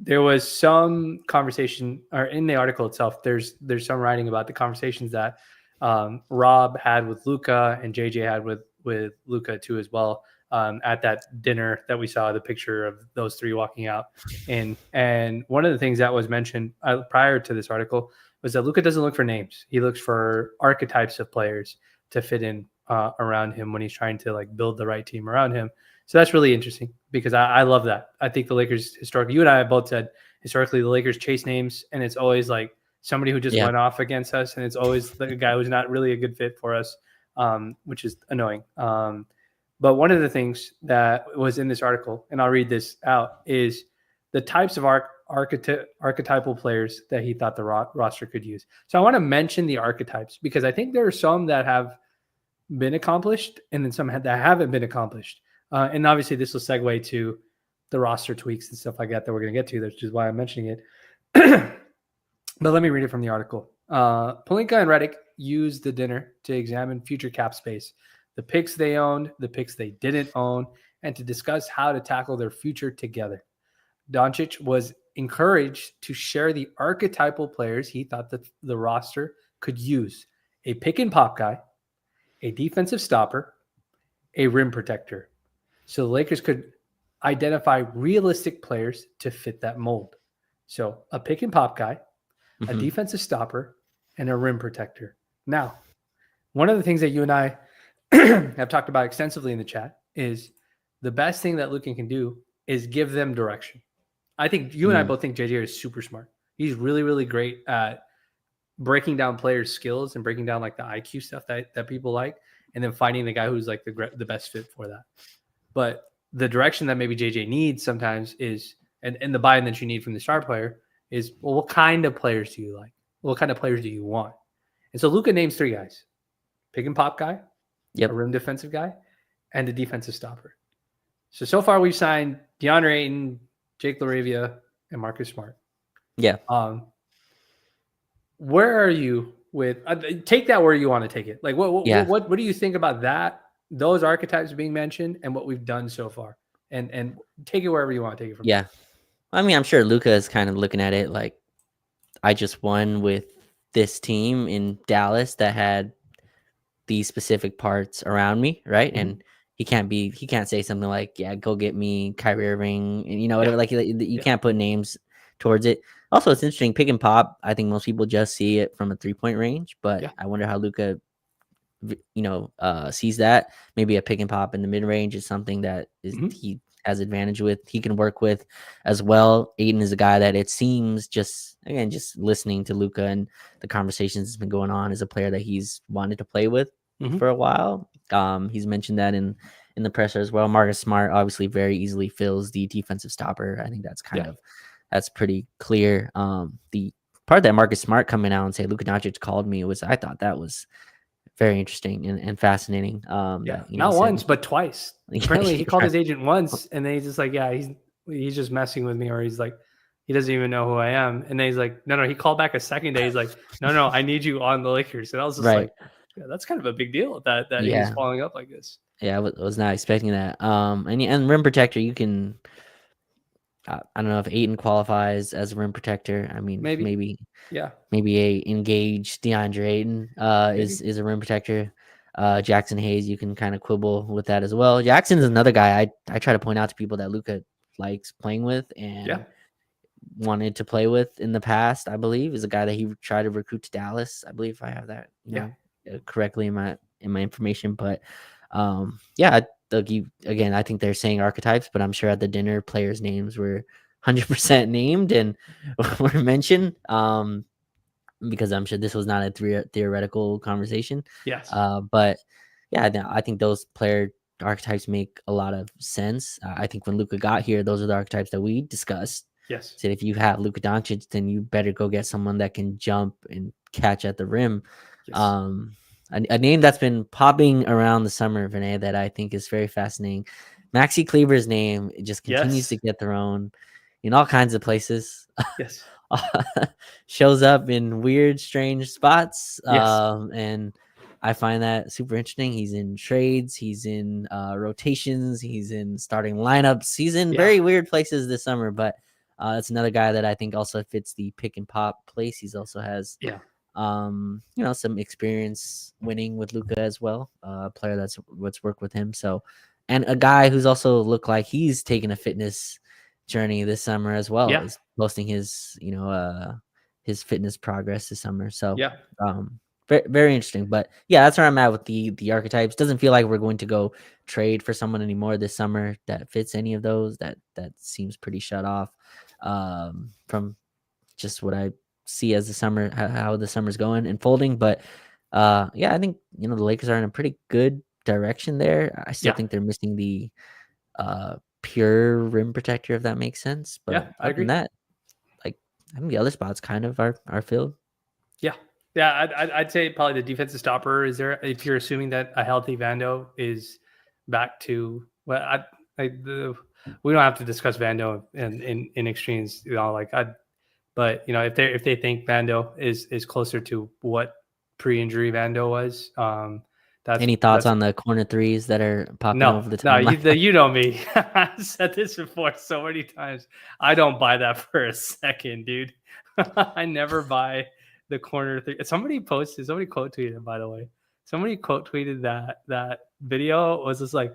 there was some conversation, or in the article itself, there's some writing about the conversations that Rob had with Luka and JJ had with Luka too as well, at that dinner that we saw the picture of those three walking out in. And one of the things that was mentioned prior to this article was that Luka doesn't look for names. He looks for archetypes of players to fit in around him when he's trying to like build the right team around him. So that's really interesting because I love that. I think the Lakers historically, you and I have both said historically the Lakers chase names, and it's always like somebody who just went off against us, and it's always the guy who's not really a good fit for us, which is annoying. But one of the things that was in this article, and I'll read this out, is the types of archetypal players that he thought the roster could use. So I want to mention the archetypes because I think there are some that have been accomplished and then some that haven't been accomplished. And obviously this will segue to the roster tweaks and stuff like that we're going to get to, which is why I'm mentioning it. But let me read it from the article. Pelinka and Redick used the dinner to examine future cap space, the picks they owned, the picks they didn't own, and to discuss how to tackle their future together. Doncic was encouraged to share the archetypal players he thought that the roster could use: a pick and pop guy, a defensive stopper, a rim protector. So the Lakers could identify realistic players to fit that mold. So a pick and pop guy, a defensive stopper, and a rim protector. Now, one of the things that you and I have talked about extensively in the chat is the best thing that Luka can do is give them direction. I think you and I both think JJ is super smart. He's really, really great at breaking down players' skills and breaking down like the IQ stuff that people like, and then finding the guy who's like the best fit for that. But the direction that maybe JJ needs sometimes is, and the buy-in that you need from the star player is, well, what kind of players do you like? What kind of players do you want? And so Luka names three guys: pick and pop guy, a rim defensive guy, and a defensive stopper. So far we've signed DeAndre Ayton, Jake LaRavia, and Marcus Smart. Yeah. Where are you with take that where you want to take it? Like what do you think about that? Those archetypes being mentioned and what we've done so far, and take it wherever you want to take it from. Yeah. I mean, I'm sure Luka is kind of looking at it like, I just won with this team in Dallas that had these specific parts around me, right? Mm-hmm. And he can't say something like, yeah, go get me Kyrie Irving, and whatever. Like you can't put names towards it. Also, it's interesting, pick and pop. I think most people just see it from a 3-point range, but I wonder how Luka, sees that. Maybe a pick and pop in the mid range is something that is he has advantage with. He can work with as well. Aiden is a guy that it seems just listening to Luka and the conversations that's been going on, is a player that he's wanted to play with for a while. He's mentioned that in the presser as well. Marcus Smart obviously very easily fills the defensive stopper. I think that's that's pretty clear. The part of that Marcus Smart coming out and say Luka Doncic called me I thought that was very interesting and fascinating. That, Not once, but twice. Apparently, he called his Right. agent once, and then he's just like, "Yeah, he's just messing with me," or he's like, he doesn't even know who I am. And then he's like, "No." He called back a second day. He's like, "No, I need you on the Lakers." And I was just Right. like, "Yeah, that's kind of a big deal that he's Yeah. following up like this." Yeah, I was not expecting that. And rim protector, you can. I don't know if Aiton qualifies as a rim protector. I mean, maybe Yeah, a engaged DeAndre Ayton is a rim protector. Jackson Hayes, you can kind of quibble with that as well. Jackson is another guy I try to point out to people that Luka likes playing with and wanted to play with in the past. I believe is a guy that he tried to recruit to Dallas. I believe I have that correctly in my information. But again, I think they're saying archetypes, but I'm sure at the dinner players' names were 100% named and were mentioned. Because I'm sure this was not a theoretical conversation. Yes. But yeah, I think those player archetypes make a lot of sense. I think when Luka got here, those are the archetypes that we discussed. Yes. Said if you have Luka Doncic, then you better go get someone that can jump and catch at the rim. Yes. A name that's been popping around the summer, Vinay, that I think is very fascinating. Maxi Kleber's name just continues to get thrown in all kinds of places. Yes. Shows up in weird, strange spots. Yes. And I find that super interesting. He's in trades, he's in rotations, he's in starting lineups, he's in very weird places this summer, but it's another guy that I think also fits the pick and pop place. He's also has some experience winning with Luka as well. A player that's worked with him. So, and a guy who's also looked like he's taken a fitness journey this summer as well. Is posting his his fitness progress this summer. So very, very interesting. But yeah, that's where I'm at with the archetypes. Doesn't feel like we're going to go trade for someone anymore this summer that fits any of those. That seems pretty shut off from just what I see as the summer, how the summer's going and folding. But I think the Lakers are in a pretty good direction there. I still think they're missing the pure rim protector, if that makes sense. But I agree. That, like, I think the other spots kind of are filled. I'd say probably the defensive stopper is there. If you're assuming that a healthy Vando is back to we don't have to discuss Vando in extremes, but if they think Vando is closer to what pre-injury Vando was, any thoughts on the corner threes that are popping over the time? No, you know me. I've said this before so many times. I don't buy that for a second, dude. I never buy the corner three. Somebody quote tweeted, by the way. Somebody quote tweeted that video was just like,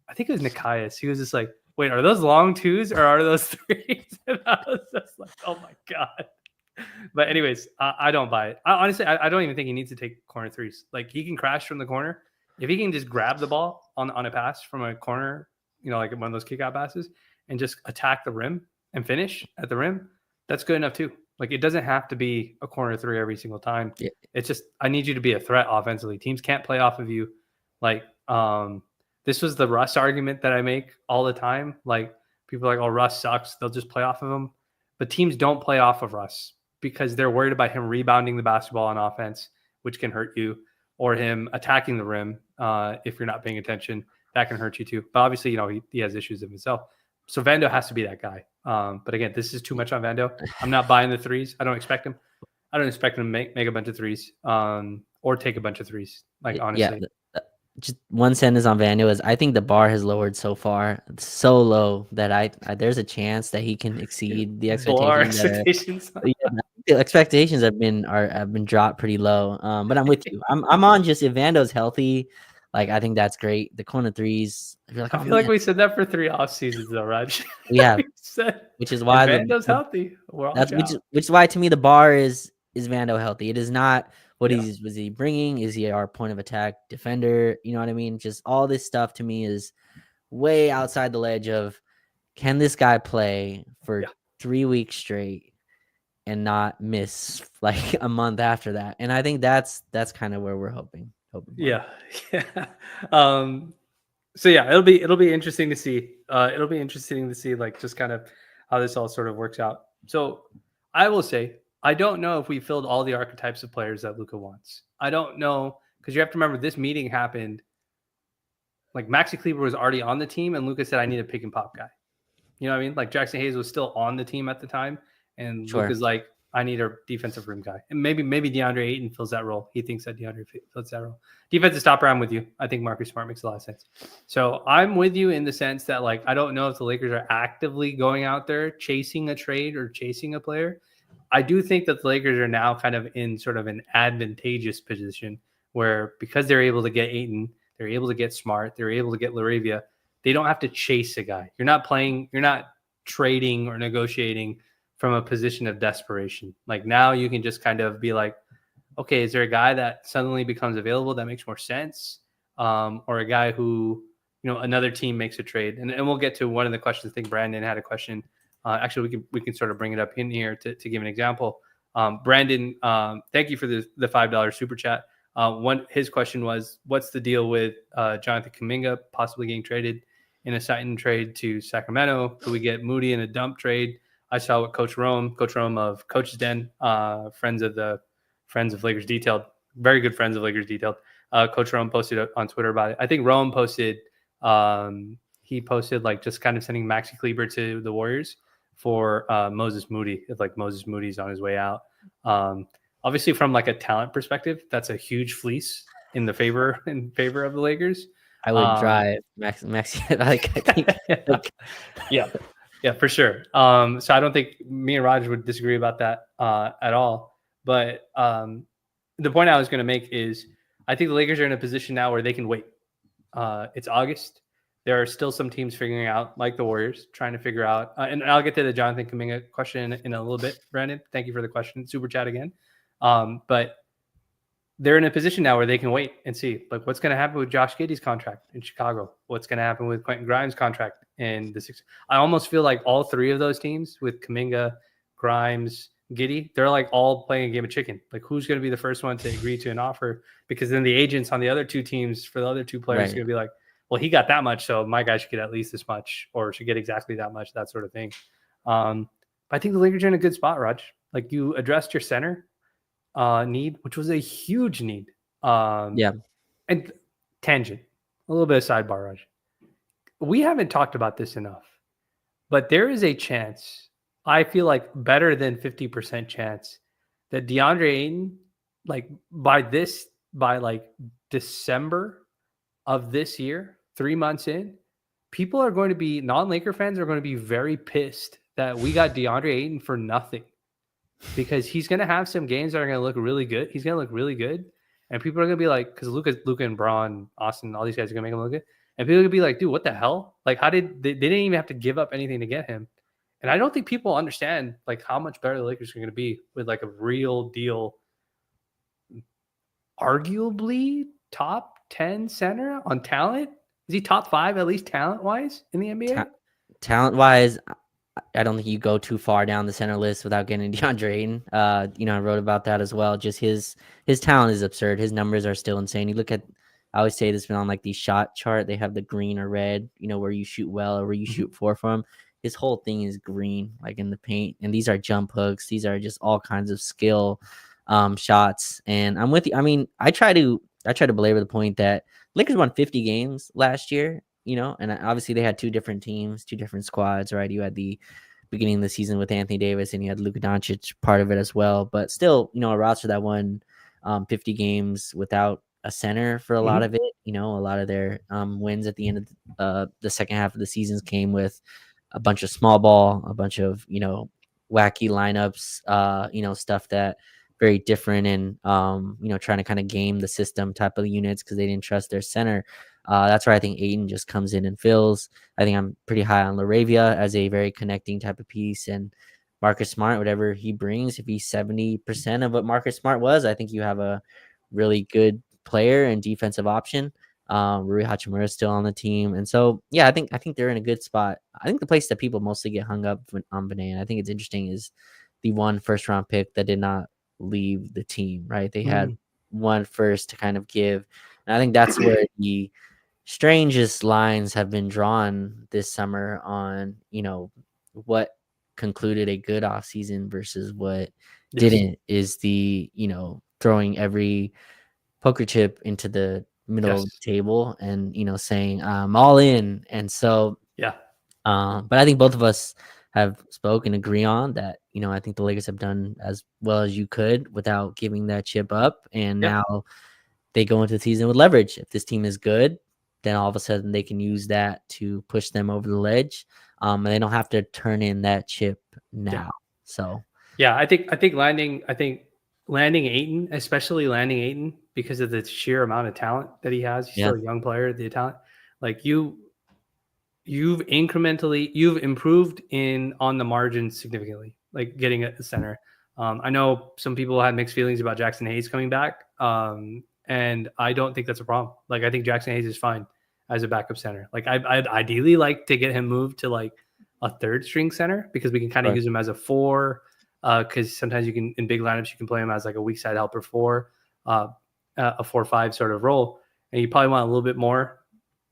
I think it was Nikias. He was just like, wait, are those long twos or are those threes? And I was just like, oh my God. But anyways, I don't buy it. Honestly, I don't even think he needs to take corner threes. Like, he can crash from the corner. If he can just grab the ball on a pass from a corner, like one of those kick out passes, and just attack the rim and finish at the rim, that's good enough too. Like, it doesn't have to be a corner three every single time. Yeah. It's just, I need you to be a threat offensively. Teams can't play off of you. Like, this was the Russ argument that I make all the time. Like, people are like, oh, Russ sucks. They'll just play off of him. But teams don't play off of Russ because they're worried about him rebounding the basketball on offense, which can hurt you, or him attacking the rim. If you're not paying attention, that can hurt you too. But obviously, he has issues of himself. So Vando has to be that guy. But again, this is too much on Vando. I'm not buying the threes. I don't expect him to make a bunch of threes or take a bunch of threes. Like, honestly. Yeah, just one sentence on Vando is I think the bar has lowered so far, so low that I there's a chance that he can exceed the expectations. The expectations have been dropped pretty low. But I'm with you. I'm on just if Vando's healthy. Like, I think that's great. The corner threes. I feel like we said that for 3 off seasons though, Raj. Yeah, which is why Vando's healthy. Which is why to me the bar is Vando healthy. It is not what was he bringing? Is he our point of attack defender? You know what I mean? Just all this stuff to me is way outside the ledge of can this guy play for 3 weeks straight and not miss like a month after that? And I think that's kind of where we're hoping. Yeah. So yeah, it'll be interesting to see. It'll be interesting to see like just kind of how this all sort of works out. So I will say I don't know if we filled all the archetypes of players that Luka wants. I don't know because you have to remember this meeting happened. Like Maxi Kleber was already on the team, and Luka said, "I need a pick and pop guy." You know what I mean? Like Jackson Hayes was still on the team at the time, and Sure. Luka's like, "I need a defensive rim guy," and maybe DeAndre Ayton fills that role. He thinks that DeAndre fills that role. Defensive stopper, I'm with you. I think Marcus Smart makes a lot of sense. So I'm with you in the sense that like I don't know if the Lakers are actively going out there chasing a trade or chasing a player. I do think that the Lakers are now kind of in sort of an advantageous position where because they're able to get Ayton, they're able to get Smart, they're able to get Laravia. They don't have to chase a guy. You're not trading or negotiating from a position of desperation. Like now you can just kind of be like, okay, is there a guy that suddenly becomes available that makes more sense? Or a guy who, another team makes a trade. And we'll get to one of the questions. I think Brandon had a question. Actually, we can sort of bring it up in here to give an example. Brandon, thank you for the $5 super chat. His question was, what's the deal with Jonathan Kaminga possibly getting traded in a sign and trade to Sacramento? Could we get Moody in a dump trade? I saw what Coach Rome of Coach's Den, friends of Lakers Detailed, very good friends of Lakers Detailed. Coach Rome posted on Twitter about it. I think Rome posted, he posted like just kind of sending Maxi Kleber to the Warriors for Moses Moody, if like Moses Moody's on his way out. Obviously, from like a talent perspective, that's a huge fleece in favor of the Lakers. I would drive Max. Like I think, yeah, for sure. So I don't think me and Raj would disagree about that at all. But the point I was going to make is I think the Lakers are in a position now where they can wait. It's August. There are still some teams figuring out, like the Warriors, trying to figure out. And I'll get to the Jonathan Kaminga question in a little bit, Brandon. Thank you for the question. Super chat again. But they're in a position now where they can wait and see, like, what's going to happen with Josh Giddey's contract in Chicago? What's going to happen with Quentin Grimes' contract in the Sixers? I almost feel like all three of those teams with Kaminga, Grimes, Giddey, they're like all playing a game of chicken. Like, who's going to be the first one to agree to an offer? Because then the agents on the other two teams for the other two players are going to be like, well, he got that much, so my guy should get at least this much or should get exactly that much, that sort of thing. But I think the Lakers are in a good spot, Raj. Like, you addressed your center need, which was a huge need. And tangent, a little bit of sidebar, Raj. We haven't talked about this enough, but there is a chance, I feel like better than 50% chance, that DeAndre Ayton, like by like December of this year, 3 months in, people are going to be, non-Laker fans are going to be very pissed that we got DeAndre Ayton for nothing. Because he's going to have some games that are going to look really good. He's going to look really good. And people are going to be like, because Luka and Braun, Austin, all these guys are going to make him look good. And people are going to be like, dude, what the hell? Like, how did they didn't even have to give up anything to get him? And I don't think people understand like how much better the Lakers are going to be with like a real deal, arguably top 10 center on talent. Is he top 5 at least talent wise in the NBA? Talent wise, I don't think you go too far down the center list without getting DeAndre Ayton. I wrote about that as well. Just his talent is absurd. His numbers are still insane. You look at, I always say this on like the shot chart, they have the green or red, where you shoot well or where you shoot four from. His whole thing is green, like in the paint. And these are jump hooks. These are just all kinds of skill shots. And I'm with you. I mean, I try to belabor the point that Lakers won 50 games last year. And obviously they had two different teams, two different squads, right? You had the beginning of the season with Anthony Davis and you had Luka Doncic part of it as well. But still, a roster that won 50 games without a center for a lot of it. A lot of their wins at the end of the second half of the seasons came with a bunch of small ball, a bunch of, wacky lineups, stuff that very different and, trying to kind of game the system type of units because they didn't trust their center. That's where I think Ayton just comes in and fills. I think I'm pretty high on Laravia as a very connecting type of piece. And Marcus Smart, whatever he brings, if he's 70% of what Marcus Smart was, I think you have a really good player and defensive option. Rui Hachimura is still on the team. And so, yeah, I think they're in a good spot. I think the place that people mostly get hung up on Benet, and I think it's interesting, is the one first-round pick that did not leave the team, right? They had one first to kind of give. And I think that's where the strangest lines have been drawn this summer on, what concluded a good offseason versus what Yes. didn't is the, throwing every poker chip into the middle of the Yes. table and, saying, I'm all in. And so, Yeah. but I think both of us have spoke and agree on that, I think the Lakers have done as well as you could without giving that chip up. And Yeah. now they go into the season with leverage. If this team is good, then all of a sudden they can use that to push them over the ledge. And they don't have to turn in that chip Yeah. now. So Yeah. I think landing Aiton, especially landing Aiton, because of the sheer amount of talent that he has. He's yeah, still a young player, the talent. Like you've improved in on the margins significantly, like getting a center. I know some people had mixed feelings about Jackson Hayes coming back, and I don't think that's a problem. Like I think Jackson Hayes is fine as a backup center. Like I'd ideally like to get him moved to like a third string center because we can kind of sure. use him as a four. Because sometimes you can in big lineups you can play him as like a weak side helper four, a 4-5 sort of role, and you probably want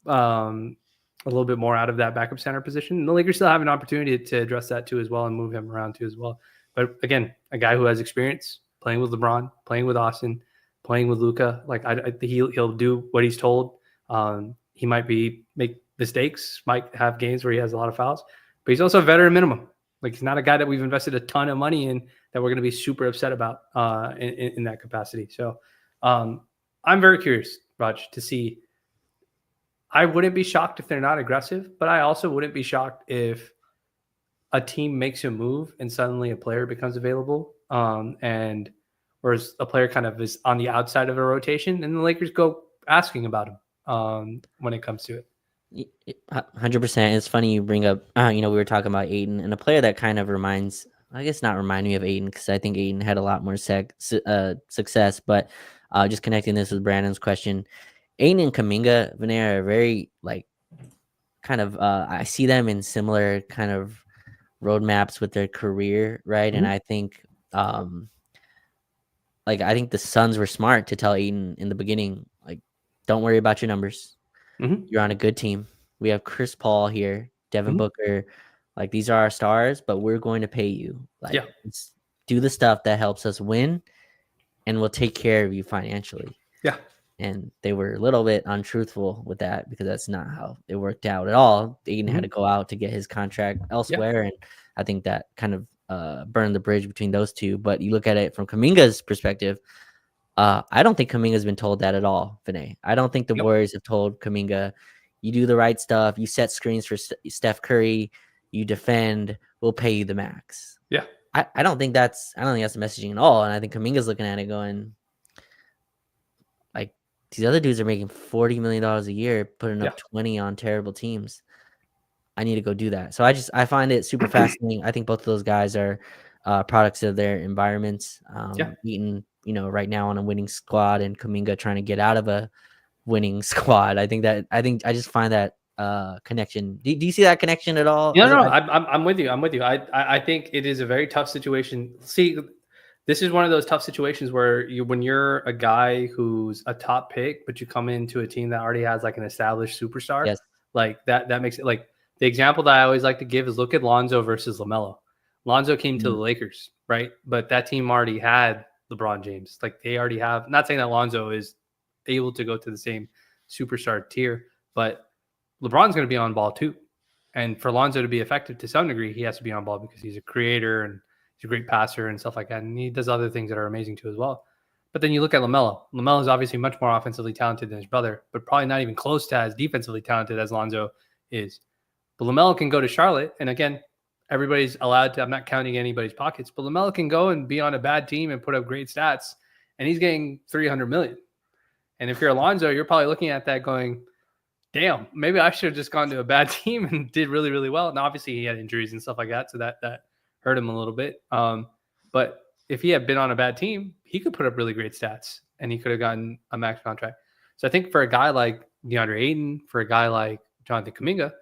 um, a little bit more out of that backup center position. And the Lakers still have an opportunity to address that too as well and move him around too as well. But again, a guy who has experience playing with LeBron, playing with Austin, playing with Luka, like I he'll do what he's told. He might make mistakes, might have games where he has a lot of fouls, but he's also a veteran minimum. Like he's not a guy that we've invested a ton of money in that we're going to be super upset about in that capacity. So I'm very curious, Raj, to see. I wouldn't be shocked if they're not aggressive, but I also wouldn't be shocked if a team makes a move and suddenly a player becomes available, and whereas a player kind of is on the outside of a rotation, and the Lakers go asking about him when it comes to it. 100%. It's funny you bring up, we were talking about Aiden and a player that kind of reminds, I guess not remind me of Aiden because I think Aiden had a lot more success, but just connecting this with Brandon's question, Aiden and Kaminga, Vinay, are very like kind of, I see them in similar kind of roadmaps with their career, right? And Mm-hmm. I think, I think the Suns were smart to tell Aiden in the beginning, like, don't worry about your numbers. Mm-hmm. You're on a good team. We have Chris Paul here, Devin Mm-hmm. Booker. Like these are our stars, but we're going to pay you. Like Yeah. do the stuff that helps us win, and we'll take care of you financially. Yeah. And they were a little bit untruthful with that because that's not how it worked out at all. Aiden had Mm-hmm. to go out to get his contract Yeah. elsewhere, and I think that kind of burned the bridge between those two. But you look at it from Kaminga's perspective. I don't think Kaminga's been told that at all, Vinay. I don't think the Nope. Warriors have told Kaminga, you do the right stuff, you set screens for Steph Curry, you defend, we'll pay you the max. Yeah. I don't think that's the messaging at all. And I think Kaminga's looking at it going, like, these other dudes are making $40 million a year, putting up 20 on terrible teams. I need to go do that. So I find it super fascinating. I think both of those guys are products of their environments. Yeah. Eaton, right now on a winning squad, and Kaminga trying to get out of a winning squad. I just find that connection. Do you see that connection at all? No, I'm with you. I'm with you. I think it is a very tough situation. See, this is one of those tough situations where when you're a guy who's a top pick, but you come into a team that already has like an established superstar, Yes. like that makes it like the example that I always like to give is look at Lonzo versus LaMelo. Lonzo came to the Lakers, right? But that team already had LeBron James. Like they already have, not saying that Lonzo is able to go to the same superstar tier, but LeBron's going to be on ball too. And for Lonzo to be effective to some degree, he has to be on ball because he's a creator and he's a great passer and stuff like that. And he does other things that are amazing too as well. But then you look at LaMelo. LaMelo is obviously much more offensively talented than his brother, but probably not even close to as defensively talented as Lonzo is. But LaMelo can go to Charlotte. And again, everybody's allowed to, I'm not counting anybody's pockets, but LaMelo can go and be on a bad team and put up great stats. And he's getting $300 million. And if you're Alonzo, you're probably looking at that going, damn, maybe I should have just gone to a bad team and did really, really well. And obviously he had injuries and stuff like that. So that hurt him a little bit. But if he had been on a bad team, he could put up really great stats and he could have gotten a max contract. So I think for a guy like DeAndre Ayton, for a guy like Jonathan Kaminga,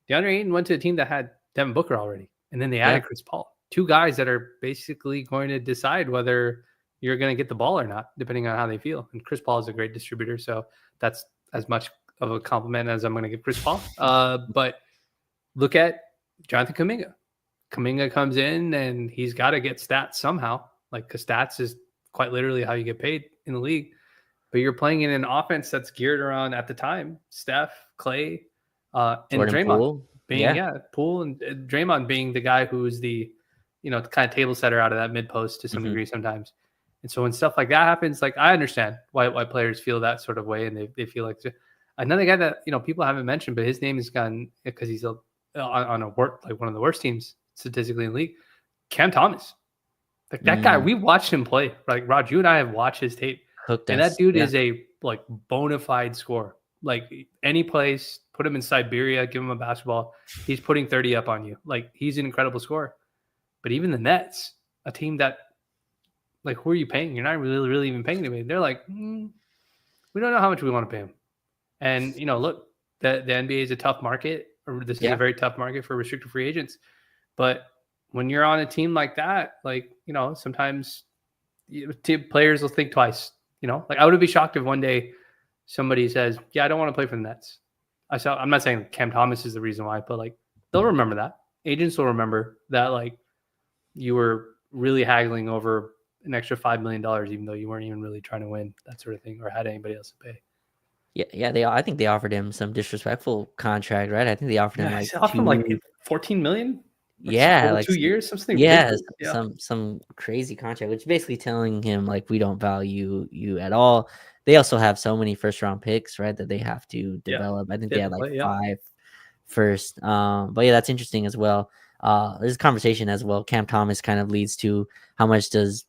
DeAndre Ayton went to a team that had Devin Booker already. And then they added Chris Paul. Two guys that are basically going to decide whether you're going to get the ball or not, depending on how they feel. And Chris Paul is a great distributor. So that's as much of a compliment as I'm going to give Chris Paul. But look at Jonathan Kaminga. Kaminga comes in and he's got to get stats somehow. Like, because stats is quite literally how you get paid in the league. But you're playing in an offense that's geared around, at the time, Steph, Clay, and Jordan Draymond Poole. being Poole and Draymond being the guy who's the kind of table setter out of that mid post to some degree sometimes. And so when stuff like that happens, like, I understand why players feel that sort of way, and they feel like another guy that people haven't mentioned, but his name has gone because he's on one of the worst teams statistically in the league. Cam Thomas, like that guy, we watched him play. Like, Raj, you and I have watched his tape. Hooked And us. that dude is a like bona fide scorer. Like, any place, put him in Siberia, give him a basketball, he's putting 30 up on you. Like, he's an incredible scorer. But even the Nets, a team that, like, who are you paying? You're not really even paying anybody. They're like, we don't know how much we want to pay him. And look, the NBA is a tough market. Or this is a very tough market for restricted free agents. But when you're on a team like that, like, sometimes players will think twice. Like, I would be shocked if one day somebody says, "Yeah, I don't want to play for the Nets." I'm not saying Cam Thomas is the reason why, but like, they'll remember that. Agents will remember that, like, you were really haggling over an extra $5 million, even though you weren't even really trying to win, that sort of thing, or had anybody else to pay. Yeah. I think they offered him some disrespectful contract, right? I think they offered him like $14 million. Like 2 years, something. Some crazy contract, which is basically telling him like, we don't value you at all. They also have so many first round picks, right, that they have to develop. I think they had like 5 first. But yeah, that's interesting as well. There's a conversation as well. Cam Thomas kind of leads to how much does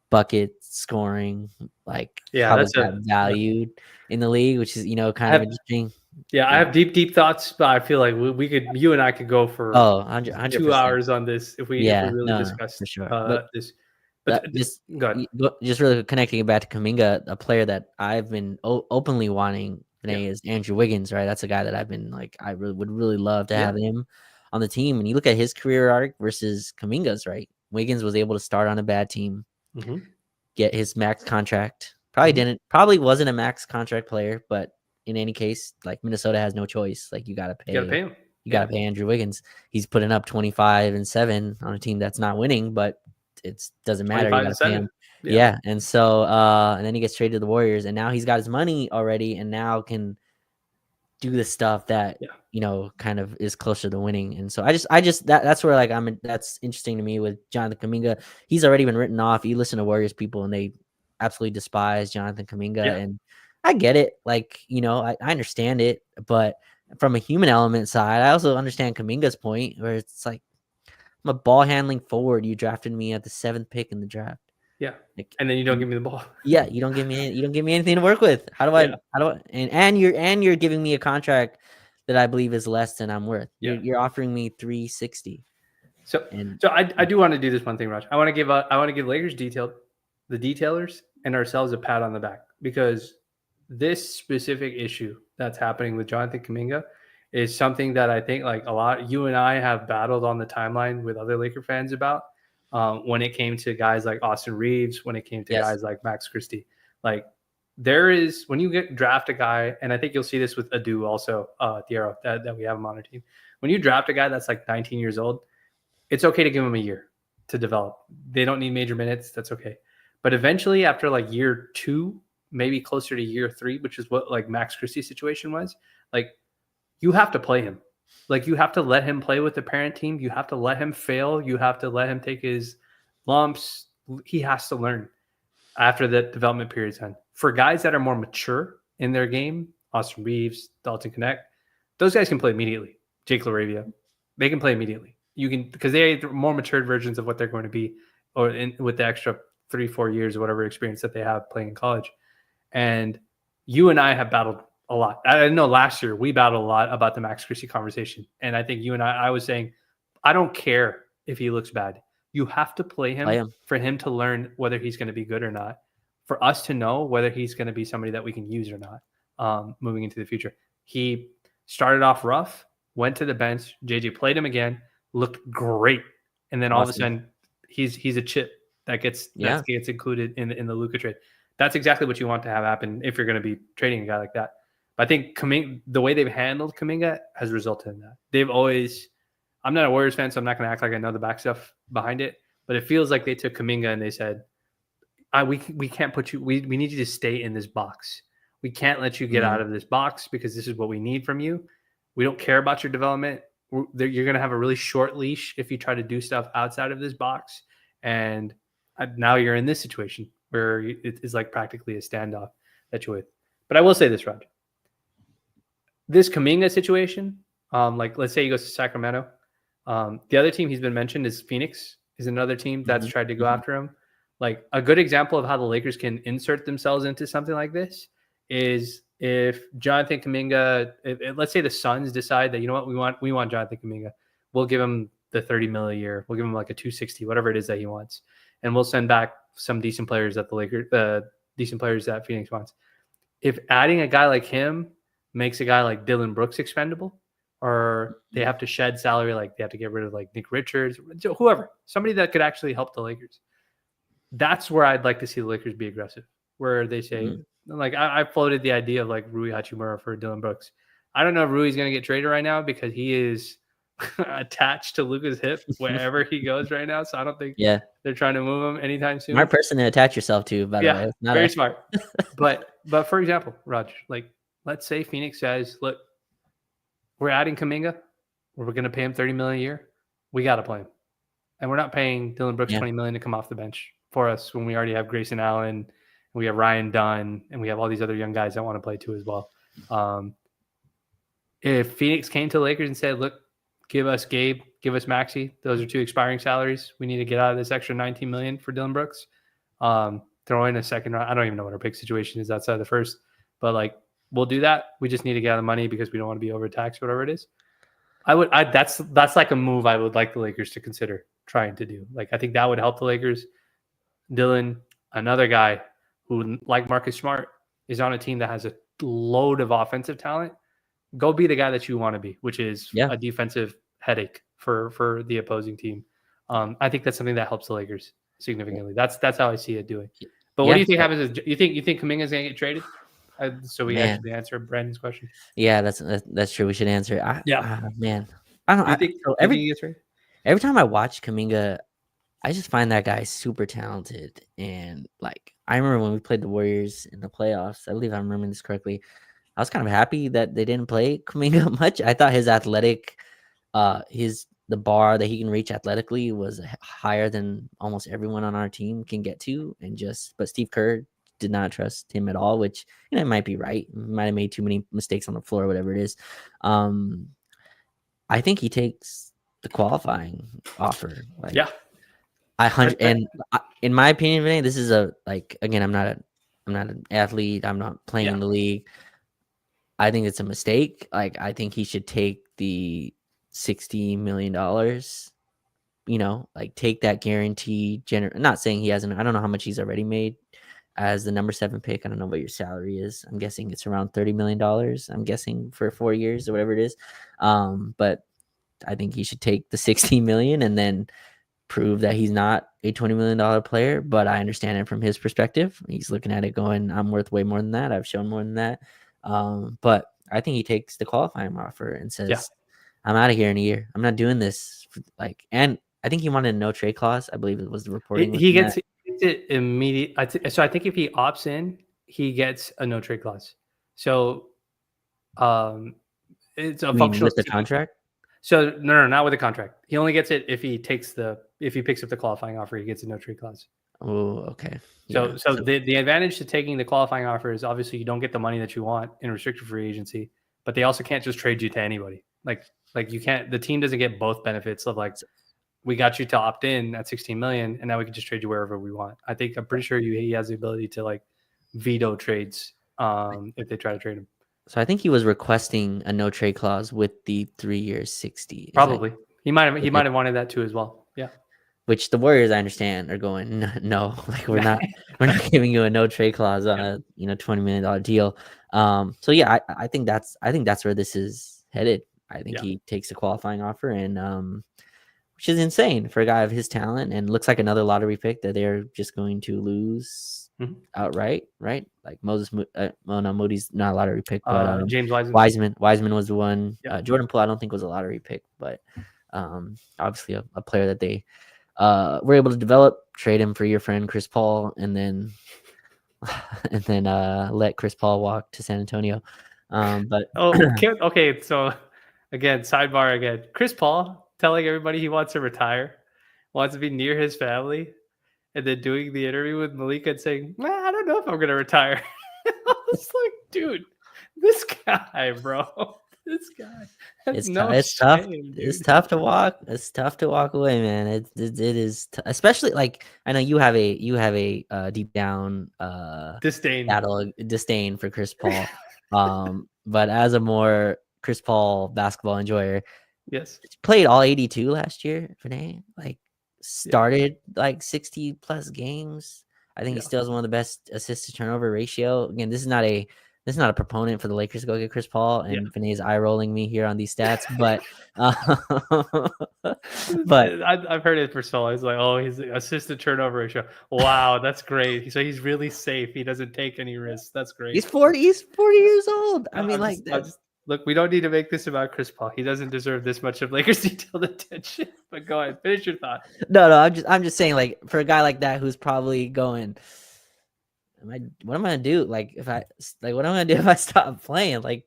bucket scoring, like, how is that valued in the league, which is kind of interesting. I have deep thoughts, but I feel like you and I could go for 100%. 2 hours on this if we really discussed for sure. this. But just really connecting it back to Kaminga, a player that I've been openly wanting is Andrew Wiggins, right? That's a guy that I've been like, I would really love to have him on the team. And you look at his career arc versus Kaminga's, right? Wiggins was able to start on a bad team, get his max contract. Probably wasn't a max contract player, but in any case, like, Minnesota has no choice. Like, you got to pay him. You got to pay Andrew Wiggins. He's putting up 25 and 7 on a team that's not winning, but it doesn't matter. You got to pay him. Yeah. And so, and then he gets traded to the Warriors, and now he's got his money already, and now can do the stuff that, kind of is closer to winning. And so that's where, like, that's interesting to me with Jonathan Kaminga. He's already been written off. You listen to Warriors people and they absolutely despise Jonathan Kaminga. And I get it. Like, I understand it, but from a human element side, I also understand Kaminga's point where it's like, I'm a ball handling forward. You drafted me at the 7th pick in the draft. Yeah. Like, and then you don't give me the ball. Yeah. You don't give me anything to work with. How do I, and you're giving me a contract that I believe is less than I'm worth. You're offering me $360. So I do want to do this one thing, Raj. I want to give Lakers the detailers and ourselves a pat on the back, because this specific issue that's happening with Jonathan Kaminga is something that I think, like, a lot, you and I have battled on the timeline with other Laker fans about, when it came to guys like Austin Reeves, when it came to guys like Max Christie. Like, when you draft a guy, and I think you'll see this with Adu also, Thiero, that we have him on our team. When you draft a guy that's like 19 years old, it's okay to give him a year to develop. They don't need major minutes. That's okay. But eventually, after like year 2, maybe closer to year 3, which is what like Max Christie's situation was, like, you have to play him. Like, you have to let him play with the parent team. You have to let him fail. You have to let him take his lumps. He has to learn after the development period's done. For guys that are more mature in their game, Austin Reeves, Dalton Connect, those guys can play immediately. Jake LaRavia, they can play immediately. Because they are more matured versions of what they're going to be, with the extra 3-4 years or whatever experience that they have playing in college. And you and I have battled a lot. I know last year we battled a lot about the Max Christie conversation. And I think you and I was saying, I don't care if he looks bad. You have to play him for him to learn whether he's going to be good or not, for us to know whether he's going to be somebody that we can use or not, moving into the future. He started off rough, went to the bench. JJ played him again, looked great. And then all of a sudden he's a chip that gets included in the Luka trade. That's exactly what you want to have happen if you're going to be trading a guy like that. But I think the way they've handled Kaminga has resulted in that. They've always, I'm not a Warriors fan, so I'm not going to act like I know the back stuff behind it, But it feels like they took Kaminga and they said, we can't put you. We need you to stay in this box. We can't let you get out of this box because this is what we need from you. We don't care about your development. You're going to have a really short leash if you try to do stuff outside of this box. And now you're in this situation where it is like practically a standoff that you're with. But I will say this, Rod. This Kaminga situation, like let's say he goes to Sacramento. The other team he's been mentioned is Phoenix, is another team that's tried to go after him. Like a good example of how the Lakers can insert themselves into something like this is if Jonathan Kaminga, let's say the Suns decide that, you know what, we want Jonathan Kaminga. We'll give him the 30 mil a year. We'll give him like a 260, whatever it is that he wants. And we'll send back some decent players that the Lakers, decent players that Phoenix wants. If adding a guy like him makes a guy like Dylan Brooks expendable, or they have to shed salary, like they have to get rid of like Nick Richards, whoever, somebody that could actually help the Lakers. That's where I'd like to see the Lakers be aggressive, where they say, like I floated the idea of like Rui Hachimura for Dylan Brooks. I don't know if Rui's going to get traded right now because he is attached to Luka's hip wherever he goes right now. So I don't think they're trying to move him anytime soon. Smart person to attach yourself to, by the way. It's not very smart. But for example, Raj, like let's say Phoenix says, look, we're adding Kaminga. We're going to pay him $30 million a year. We got to play him. And we're not paying Dylan Brooks $20 million to come off the bench for us when we already have Grayson Allen, we have Ryan Dunn, and we have all these other young guys that want to play too as well. If Phoenix came to the Lakers and said, look, give us Gabe, give us Maxey, those are 2 expiring salaries. We need to get out of this extra $19 million for Dylan Brooks. Throw in a second round. I don't even know what our pick situation is outside of the first, but like we'll do that. We just need to get out of the money because we don't want to be overtaxed, whatever it is. That's like a move I would like the Lakers to consider trying to do. Like I think that would help the Lakers. Dylan, another guy who, like Marcus Smart, is on a team that has a load of offensive talent. Go be the guy that you want to be, which is a defensive headache for the opposing team. I think that's something that helps the Lakers significantly. That's how I see it doing. But what do you think happens? You think Kaminga's going to get traded? So we actually answer Brandon's question. Yeah, that's true. We should answer. Man, I don't. Every time I watch Kaminga, I just find that guy super talented. And like, I remember when we played the Warriors in the playoffs, I believe I'm remembering this correctly. I was kind of happy that they didn't play Kaminga much. I thought his athletic, the bar that he can reach athletically was higher than almost everyone on our team can get to. But Steve Kerr did not trust him at all, which, you know, it might be right. Might have made too many mistakes on the floor, whatever it is. I think he takes the qualifying offer. Like, in my opinion, Vinny, this is again, I'm not an athlete. I'm not playing in the league. I think it's a mistake. Like, I think he should take the $60 million, you know, like take that guarantee. Not saying he hasn't, I don't know how much he's already made as the number 7 pick. I don't know what your salary is. I'm guessing it's around $30 million. I'm guessing for 4 years or whatever it is. But I think he should take the $60 million and then prove that he's not a $20 million player. But I understand it from his perspective. He's looking at it going, I'm worth way more than that. I've shown more than that. But I think he takes the qualifying offer and says, I'm out of here in a year. I'm not doing this. And I think he wanted a no trade clause. I believe it was the reporting. He gets it immediate. So I think if he opts in, he gets a no trade clause. So it's a functional with the contract. So no, not with the contract. He only gets it if he picks up the qualifying offer. He gets a no trade clause. Oh, okay. So the advantage to taking the qualifying offer is obviously you don't get the money that you want in restricted free agency, but they also can't just trade you to anybody. Like you can't. The team doesn't get both benefits of like, we got you to opt in at $16 million, and now we can just trade you wherever we want. I'm pretty sure he has the ability to like veto trades if they try to trade him. So I think he was requesting a no trade clause with the 3 years 60. Probably he might have wanted that too as well. Yeah. Which the Warriors, I understand, are going, no, like we're not giving you a no trade clause on a $20 million deal. So yeah, I think that's where this is headed. I think he takes a qualifying offer, and which is insane for a guy of his talent, and looks like another lottery pick that they're just going to lose outright, right? Like Moody's not a lottery pick, but James Wiseman. Wiseman was the one. Jordan Poole, I don't think was a lottery pick, but obviously a player that they we're able to develop, trade him for your friend Chris Paul, and then let Chris Paul walk to San Antonio. But okay. So again, sidebar again. Chris Paul telling everybody he wants to retire, wants to be near his family, and then doing the interview with Malika and saying, I don't know if I'm gonna retire. I was like, dude, this guy, bro. This guy has it's no tough. shame, It's dude. tough to walk. It's tough to walk away, man. It is especially like I know you have a deep down Disdain. disdain for Chris Paul. But as a more Chris Paul basketball enjoyer, Yes. played all 82 last year, Vinay. Like Yeah. started like 60 plus games. I think he Yeah. still has one of the best assist to turnover ratio. Again, this is not a proponent for the Lakers to go get Chris Paul, Yeah. and Vinay's eye rolling me here on these stats, but but I've heard it for so long. It's like, oh, he's assisted turnover ratio. Wow, that's great. So he's really safe. He doesn't take any risks. That's great. he's 40 years old. I mean, I'm just look. We don't need to make this about Chris Paul. He doesn't deserve this much of Lakers detailed attention. But go ahead, finish your thought. no, I'm just saying, like, for a guy like that who's probably going, what am I gonna do? Like, what am I gonna do if I stop playing? Like,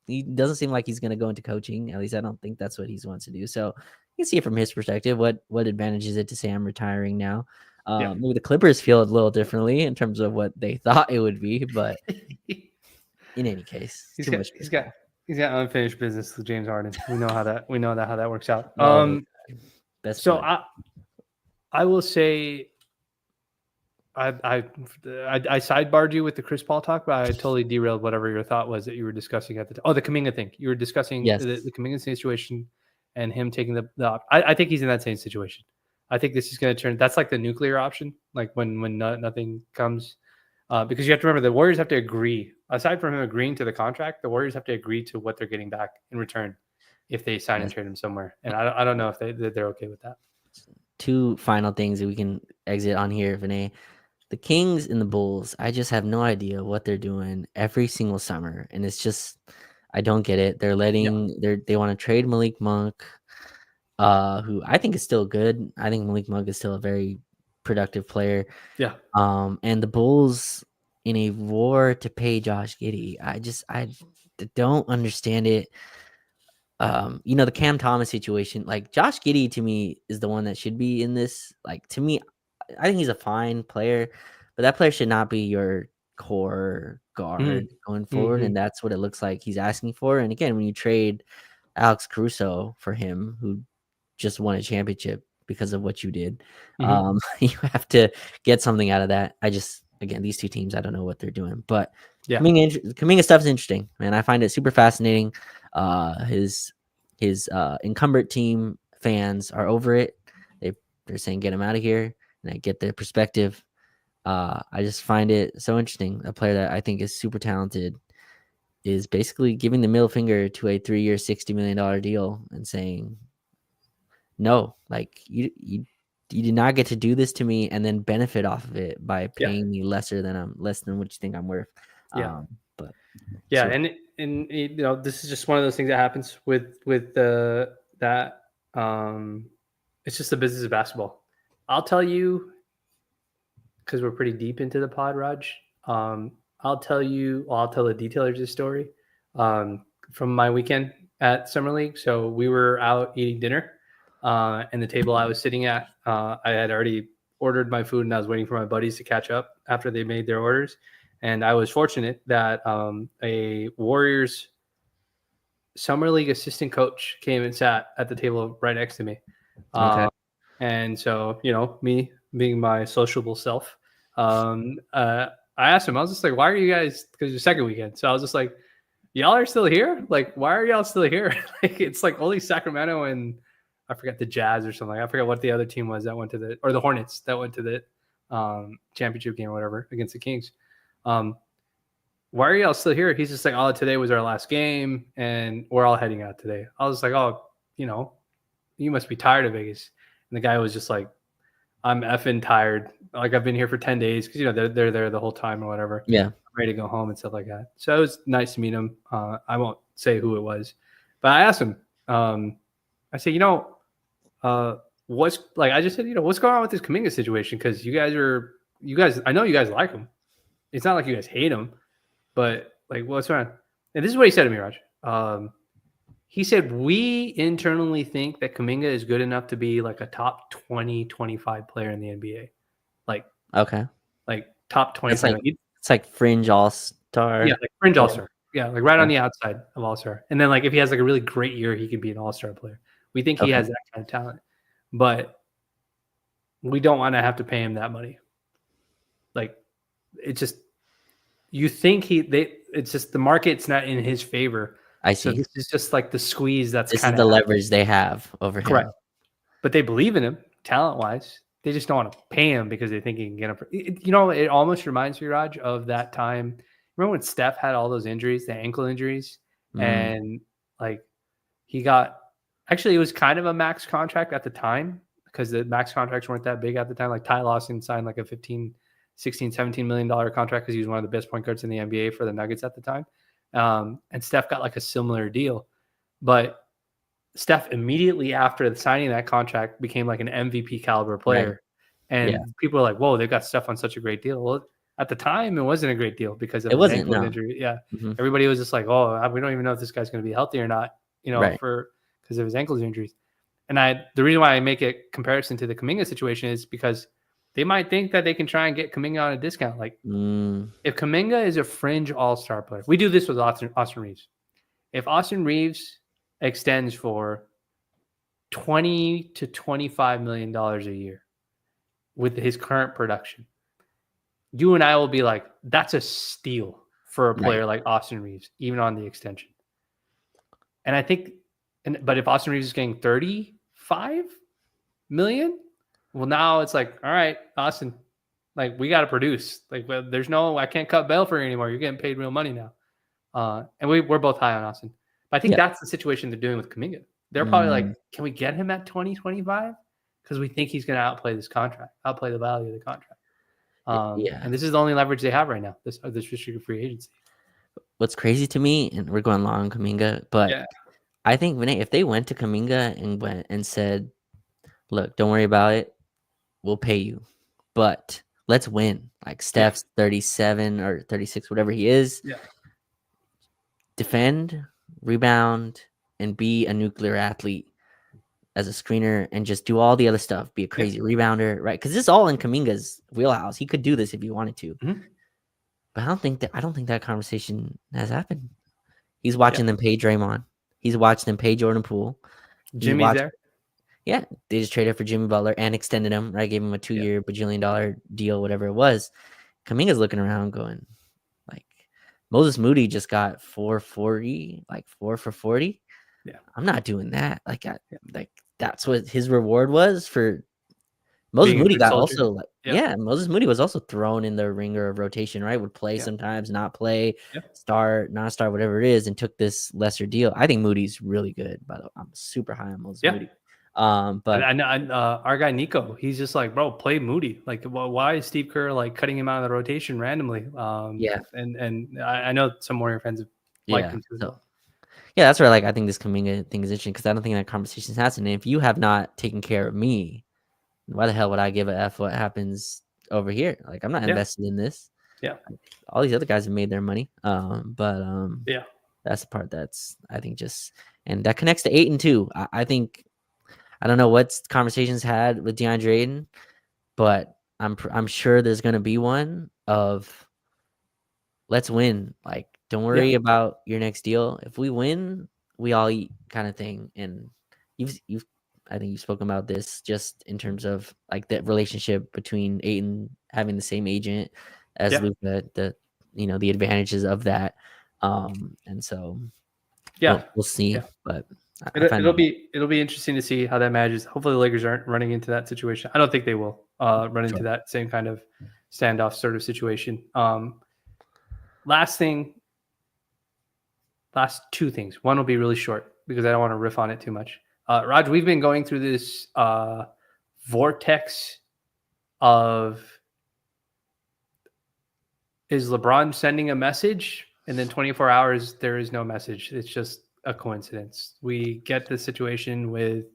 he doesn't seem like he's gonna go into coaching. At least I don't think that's what he wants to do. So you can see it from his perspective. What advantage is it to say I'm retiring now? Yeah. Maybe the Clippers feel a little differently in terms of what they thought it would be, but in any case, he's got unfinished business with James Harden. We know how that works out. Best so friend. I will say I sidebarred you with the Chris Paul talk, but I totally derailed whatever your thought was that you were discussing at the time. Oh, the Kaminga thing. You were discussing Yes. the Kaminga situation and him taking the I think he's in that same situation. I think this is going to turn. That's like the nuclear option, like when nothing comes, because you have to remember the Warriors have to agree. Aside from him agreeing to the contract, the Warriors have to agree to what they're getting back in return if they sign and trade him somewhere. And I don't know if they're okay with that. Two final things that we can exit on here, Vinay. The Kings and the Bulls, I just have no idea what they're doing every single summer. And it's just, I don't get it. They're they want to trade Malik Monk, who I think is still good. I think Malik Monk is still a very productive player. Yeah. And the Bulls in a war to pay Josh Giddey. I don't understand it. The Cam Thomas situation, like Josh Giddey to me is the one that should be in this. Like, to me, I think he's a fine player, but that player should not be your core guard going forward. And that's what it looks like he's asking for. And again, when you trade Alex Caruso for him, who just won a championship because of what you did, you have to get something out of that. Again, these two teams, I don't know what they're doing, but yeah, Kaminga stuff is interesting, man. I find it super fascinating. His incumbent team fans are over it. They're saying get him out of here, and I get their perspective. I just find it so interesting. A player that I think is super talented is basically giving the middle finger to a 3-year, $60 million deal and saying, no, like you did not get to do this to me and then benefit off of it by paying me less than what you think I'm worth. But yeah, so. And this is just one of those things that happens with that. It's just the business of basketball. I'll tell you, because we're pretty deep into the pod, Raj. I'll tell the detailers of this story from my weekend at Summer League. So we were out eating dinner, and the table I was sitting at, I had already ordered my food, and I was waiting for my buddies to catch up after they made their orders. And I was fortunate that a Warriors Summer League assistant coach came and sat at the table right next to me. Okay. And so, me being my sociable self, I asked him, I was just like, why are you guys, because it's your second weekend. So I was just like, y'all are still here? Like, why are y'all still here? Like, it's like only Sacramento and I forgot the Jazz or something. I forgot what the other team was that went to the Hornets that went to the championship game or whatever against the Kings. Why are y'all still here? He's just like, oh, today was our last game and we're all heading out today. I was like, oh, you must be tired of Vegas. And the guy was just like, I'm effing tired. Like, I've been here for 10 days because, they're there the whole time or whatever. Yeah. I'm ready to go home and stuff like that. So it was nice to meet him. I won't say who it was, but I asked him, I said, what's like I just said, what's going on with this Kaminga situation? Because you guys, I know you guys like him. It's not like you guys hate him, but like, what's going on? And this is what he said to me, Raj. He said, we internally think that Kaminga is good enough to be like a top 20, 25 player in the NBA. Like, Okay. Like top 20. It's like fringe all-star. Yeah, like fringe all-star. Yeah, like right on the outside of all-star. And then like if he has like a really great year, he could be an all-star player. We think he has that kind of talent. But we don't want to have to pay him that money. Like it's just you think it's just the market's not in his favor. I see. So this is just like the squeeze that's this is the leverage they have over him. Correct. But they believe in him talent-wise. They just don't want to pay him because they think he can get him. It almost reminds me, Raj, of that time. Remember when Steph had all those injuries, the ankle injuries, and like he got actually it was kind of a max contract at the time because the max contracts weren't that big at the time. Like Ty Lawson signed like a $15, $16, $17 million contract because he was one of the best point guards in the NBA for the Nuggets at the time. And Steph got like a similar deal, but Steph immediately after signing that contract became like an MVP caliber player. Right. And people are like, whoa, they got Steph on such a great deal. Well, at the time, it wasn't a great deal because of his ankle injury. Yeah. Mm-hmm. Everybody was just like, oh, we don't even know if this guy's going to be healthy or not, because of his ankle injuries. And the reason why I make a comparison to the Kaminga situation is because they might think that they can try and get Kaminga on a discount. Like if Kaminga is a fringe all-star player, we do this with Austin Reeves. If Austin Reeves extends for $20 to $25 million a year with his current production, you and I will be like, that's a steal for a player like Austin Reeves, even on the extension. And I think, but if Austin Reeves is getting $35 million, well, now it's like, all right, Austin, like we got to produce. Like, I can't cut bail for you anymore. You're getting paid real money now. And we're both high on Austin. But I think that's the situation they're doing with Kaminga. They're probably like, can we get him at 20, 25? Because we think he's going to outplay this contract, outplay the value of the contract. And this is the only leverage they have right now, this restricted free agency. What's crazy to me, and we're going long on Kaminga, but I think if they went to Kaminga and said, look, don't worry about it. We'll pay you. But let's win. Like Steph's 37 or 36, whatever he is. Yeah. Defend, rebound, and be a nuclear athlete as a screener and just do all the other stuff. Be a crazy rebounder, right? Because this is all in Kaminga's wheelhouse. He could do this if he wanted to. Mm-hmm. But I don't think that conversation has happened. He's watching them pay Draymond. He's watching them pay Jordan Poole. Jimmy's there. Yeah, they just traded for Jimmy Butler and extended him, right? Gave him a 2-year bajillion-dollar deal, whatever it was. Kaminga's looking around going, like, Moses Moody just got 440, like 4 for 40. Yeah, I'm not doing that. Like that's what his reward was for. Moses Moody got soldier. Also like Moses Moody was also thrown in the ringer of rotation, right? Would play sometimes, not play, start, not start, whatever it is, and took this lesser deal. I think Moody's really good, by the way. I'm super high on Moses Moody. But our guy Nico, he's just like, bro, play Moody. Like, why is Steve Kerr like cutting him out of the rotation randomly? And I know some Warrior fans have liked him too. So. Yeah, that's where I think this Kaminga thing is interesting because I don't think that conversation has happened. And if you have not taken care of me, why the hell would I give a F what happens over here? Like, I'm not invested in this. Yeah, all these other guys have made their money. That's the part that's I think and that connects to 8 and 2. I think. I don't know what conversations had with DeAndre Ayton, but I'm sure there's going to be one of let's win. Like, don't worry about your next deal. If we win, we all eat kind of thing. And I think you've spoken about this just in terms of like the relationship between Ayton having the same agent as Luka, the advantages of that. And so we'll see. Yeah. But it'll be interesting to see how that manages. Hopefully the Lakers aren't running into that situation. I don't think they will run into that same kind of standoff sort of situation. Last two things. One will be really short because I don't want to riff on it too much. Raj, we've been going through this vortex of is LeBron sending a message and then 24 hours there is no message. It's just a coincidence. We get the situation with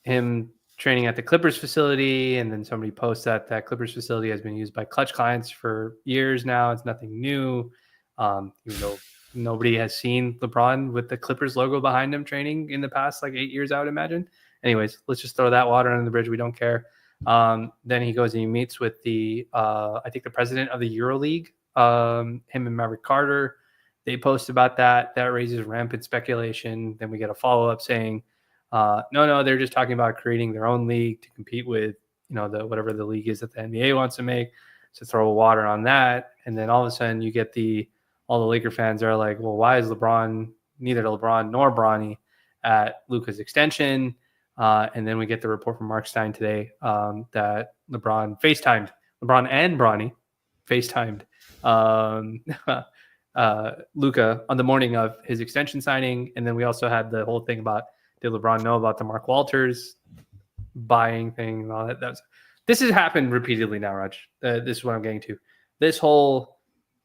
him training at the Clippers facility, and then somebody posts that Clippers facility has been used by Clutch clients for years now. It's nothing new. Even though nobody has seen LeBron with the Clippers logo behind him training in the past like 8 years, I would imagine. Anyways, let's just throw that water under the bridge. We don't care. Then he goes and he meets with I think the president of the EuroLeague, him and Maverick Carter. They post about that. That raises rampant speculation. Then we get a follow-up saying, no, they're just talking about creating their own league to compete with, whatever the league is that the NBA wants to make. So throw water on that. And then all of a sudden you get all the Laker fans are like, well, why is neither LeBron nor Bronny at Luka's extension? And then we get the report from Mark Stein today that LeBron and Bronny FaceTimed Luka on the morning of his extension signing. And then we also had the whole thing about, did LeBron know about the Mark Walters buying thing and all that? This has happened repeatedly now, Raj. This is what I'm getting to. This whole,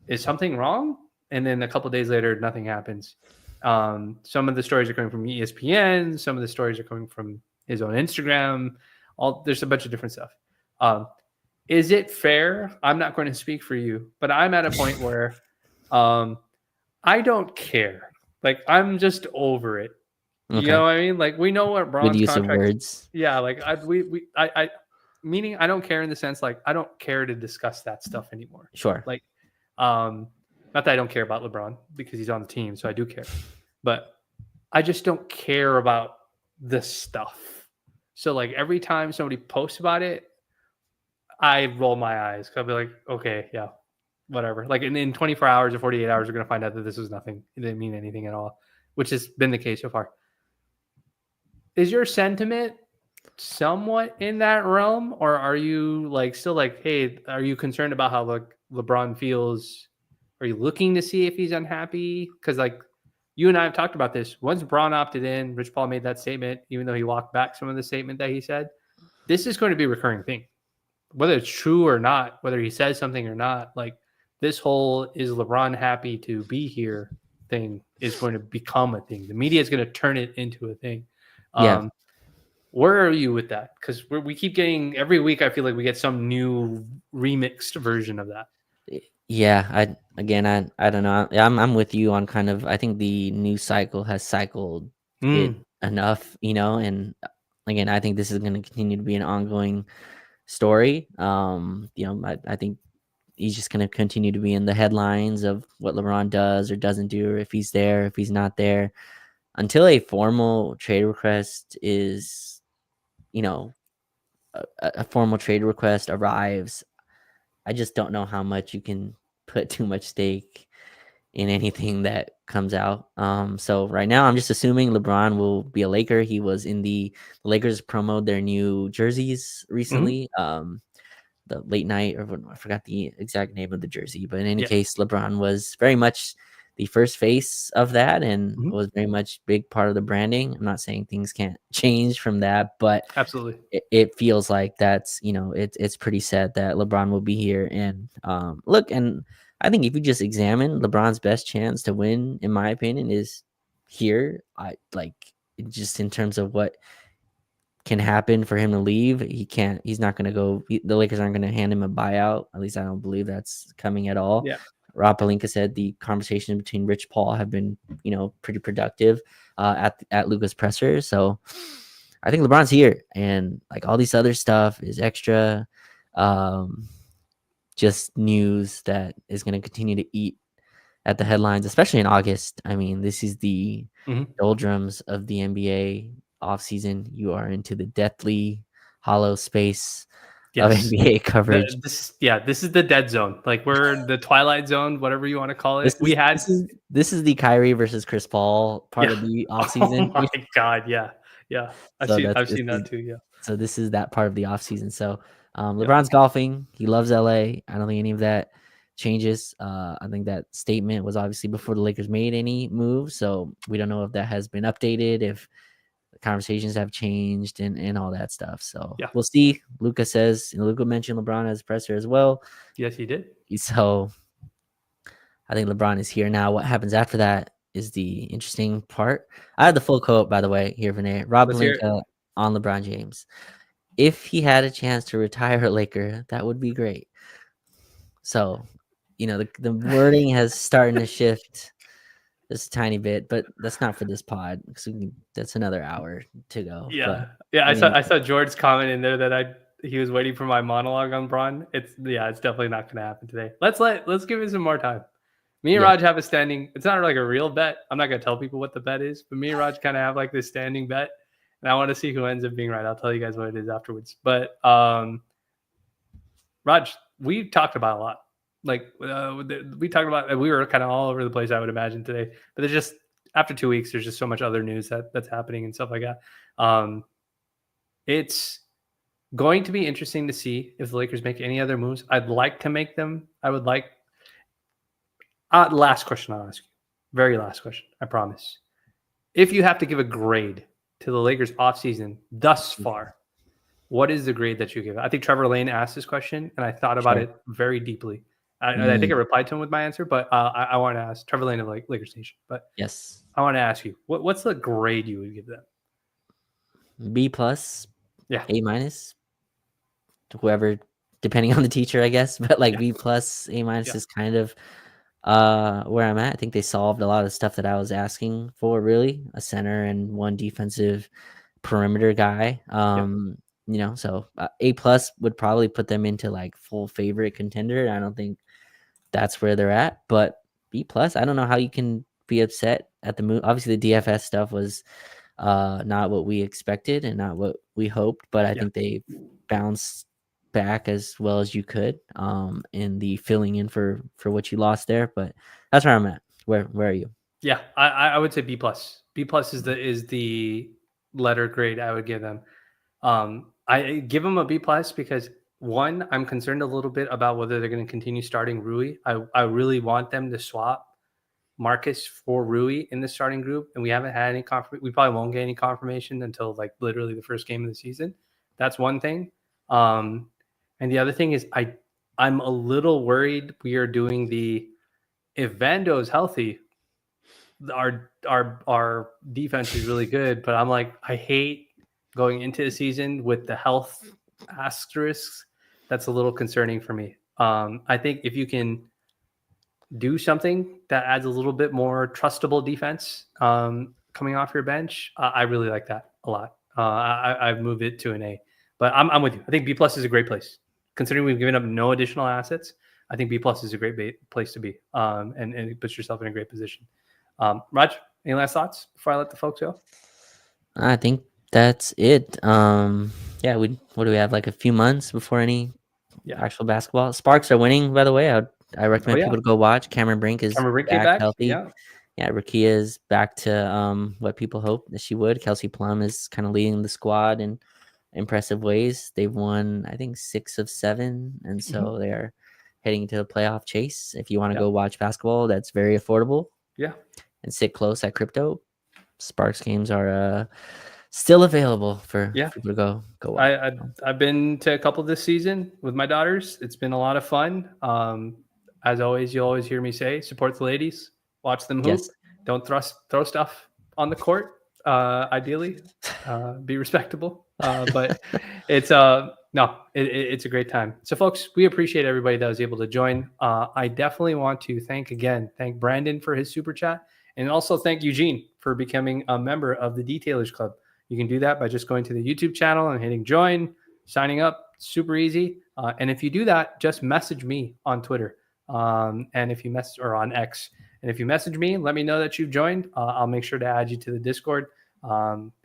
is something wrong? And then a couple of days later, nothing happens. Some of the stories are coming from ESPN. Some of the stories are coming from his own Instagram. There's a bunch of different stuff. Is it fair? I'm not going to speak for you, but I'm at a point where I don't care. Like, I'm just over it. Okay. You know what I mean? Like, we know what Bron's good use contract. Of words. Yeah, like I meaning I don't care in the sense like I don't care to discuss that stuff anymore. Sure. Like, not that I don't care about LeBron because he's on the team, so I do care. But I just don't care about this stuff. So like every time somebody posts about it, I roll my eyes. I'll be like, okay, yeah, whatever. Like in 24 hours or 48 hours, we're going to find out that this was nothing. It didn't mean anything at all, which has been the case so far. Is your sentiment somewhat in that realm, or are you like still like, hey, are you concerned about how LeBron feels? Are you looking to see if he's unhappy? Because like you and I have talked about this. Once Bron opted in, Rich Paul made that statement, even though he walked back some of the statement that he said. This is going to be a recurring thing, whether it's true or not, whether he says something or not. Like this whole is LeBron happy to be here thing is going to become a thing. The media is going to turn it into a thing. Yeah. Where are you with that? Because we keep getting every week. I feel like we get some new remixed version of that. Yeah, I don't know. I'm with you on kind of. I think the news cycle has cycled it enough, and again, I think this is going to continue to be an ongoing story. I think he's just going to continue to be in the headlines of what LeBron does or doesn't do, or if he's there, if he's not there, until a formal trade request is, a formal trade request arrives. I just don't know how much you can put too much stake in anything that comes out. So right now I'm just assuming LeBron will be a Laker. He was in the Lakers promoted their new jerseys recently. The late night, or I forgot the exact name of the jersey, but in any case, LeBron was very much the first face of that and was very much big part of the branding. I'm not saying things can't change from that, but absolutely it feels like that's, it's pretty set that LeBron will be here. And look, and I think if you just examine LeBron's best chance to win, in my opinion, is here. I like just in terms of what can happen for him to leave. He's not going to go. The Lakers aren't going to hand him a buyout. At least I don't believe that's coming at all. Yeah. Rob Pelinka said the conversation between Rich Paul have been, pretty productive at Luka's presser. So I think LeBron's here, and like all this other stuff is extra, just news that is going to continue to eat at the headlines, especially in August. I mean, this is the doldrums of the NBA offseason. You are into the deathly hollow space of NBA coverage. This is the dead zone. Like we're in the twilight zone, whatever you want to call it. This is the Kyrie versus Chris Paul part of the offseason. Oh my God, yeah. I've seen that too. Yeah. So this is that part of the offseason. So LeBron's golfing. He loves LA. I don't think any of that changes. I think that statement was obviously before the Lakers made any moves. So we don't know if that has been updated, if conversations have changed and all that stuff. So we'll see. Luka says, Luka mentioned LeBron as presser as well. Yes, he did. So I think LeBron is here now. What happens after that is the interesting part. I had the full quote, by the way, here, Vinay. Rob Pelinka on LeBron James. if he had a chance to retire a Laker, that would be great. So, the wording has starting to shift just a tiny bit, but that's not for this pod because that's another hour to go. Yeah, But yeah. I mean, I saw George's comment in there that he was waiting for my monologue on Braun. It's definitely not going to happen today. Let's give it some more time. Me and yeah, Raj have a standing. It's not like a real bet. I'm not going to tell people what the bet is, but me and Raj kind of have like this standing bet, and I want to see who ends up being right. I'll tell you guys what it is afterwards. But Raj, we talked about a lot. Like we talked about, we were kind of all over the place, I would imagine today. But there's just after 2 weeks, there's just so much other news that's happening and stuff like that. It's going to be interesting to see if the Lakers make any other moves. I'd like to make them. I would like. Last question I'll ask you. Very last question. I promise. If you have to give a grade to the Lakers offseason thus far, what is the grade that you give? I think Trevor Lane asked this question, and I thought about it very deeply. I think I replied to him with my answer, but I want to ask Trevor Lane of Lakers Nation. But yes, I want to ask you, what's the grade you would give them? B+, Yeah, A-, whoever, depending on the teacher, I guess. But like yeah. B+, A- Yeah. is kind of where I'm at. I think they solved a lot of stuff that I was asking for. Really, a center and one defensive perimeter guy. So A+ would probably put them into like full favorite contender. I don't think that's where they're at, but B+, I don't know how you can be upset at the move. Obviously, the DFS stuff was not what we expected and not what we hoped, but I think they bounced back as well as you could in the filling in for what you lost there. But that's where I'm at. Where are you? Yeah, I would say B+. B+ is the letter grade I would give them. I give them a B+ because one, I'm concerned a little bit about whether they're going to continue starting Rui. I really want them to swap Marcus for Rui in the starting group, and we haven't had any we probably won't get any confirmation until like literally the first game of the season. That's one thing. And the other thing is I'm a little worried we are doing if Vando is healthy, our defense is really good, but I'm like, I hate going into the season with the health asterisks. That's a little concerning for me. I think if you can do something that adds a little bit more trustable defense coming off your bench, I really like that a lot. I've moved it to an A, but I'm with you. I think B+ is a great place. Considering we've given up no additional assets, I think B+ is a great place to be, and it puts yourself in a great position. Raj, any last thoughts before I let the folks go? I think that's it. Yeah, what do we have? Like a few months before any actual basketball. Sparks are winning, by the way. I recommend people to go watch. Cameron Brink is back healthy. Yeah, Rakia is back to what people hope that she would. Kelsey Plum is kind of leading the squad in impressive ways. They've won, I think, 6 of 7, and so they're heading into the playoff chase. If you want to go watch basketball, that's very affordable. Yeah, and sit close at crypto. Sparks games are still available for people to go watch. I've been to a couple this season with my daughters. It's been a lot of fun. As always, you'll always hear me say, support the ladies, watch them hoop. Yes. Don't throw stuff on the court. Ideally, be respectable. But it's it's a great time. So, folks, we appreciate everybody that was able to join. I definitely want to thank Brandon for his super chat, and also thank Eugene for becoming a member of the Detailers Club. You can do that by just going to the YouTube channel and hitting join, signing up. Super easy. And if you do that, just message me on Twitter. And if you message or on X, and if you message me, let me know that you've joined. I'll make sure to add you to the Discord.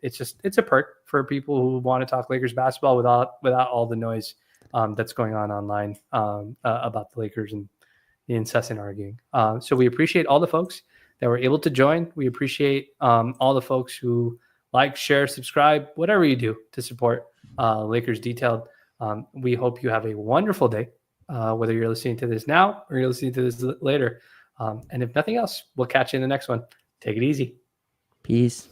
It's a perk for people who want to talk Lakers basketball without all the noise that's going on online about the Lakers and the incessant arguing. So we appreciate all the folks that were able to join. We appreciate all the folks who like, share, subscribe, whatever you do to support Lakers Detailed. We hope you have a wonderful day, whether you're listening to this now or you're listening to this later. And if nothing else, we'll catch you in the next one. Take it easy. Peace.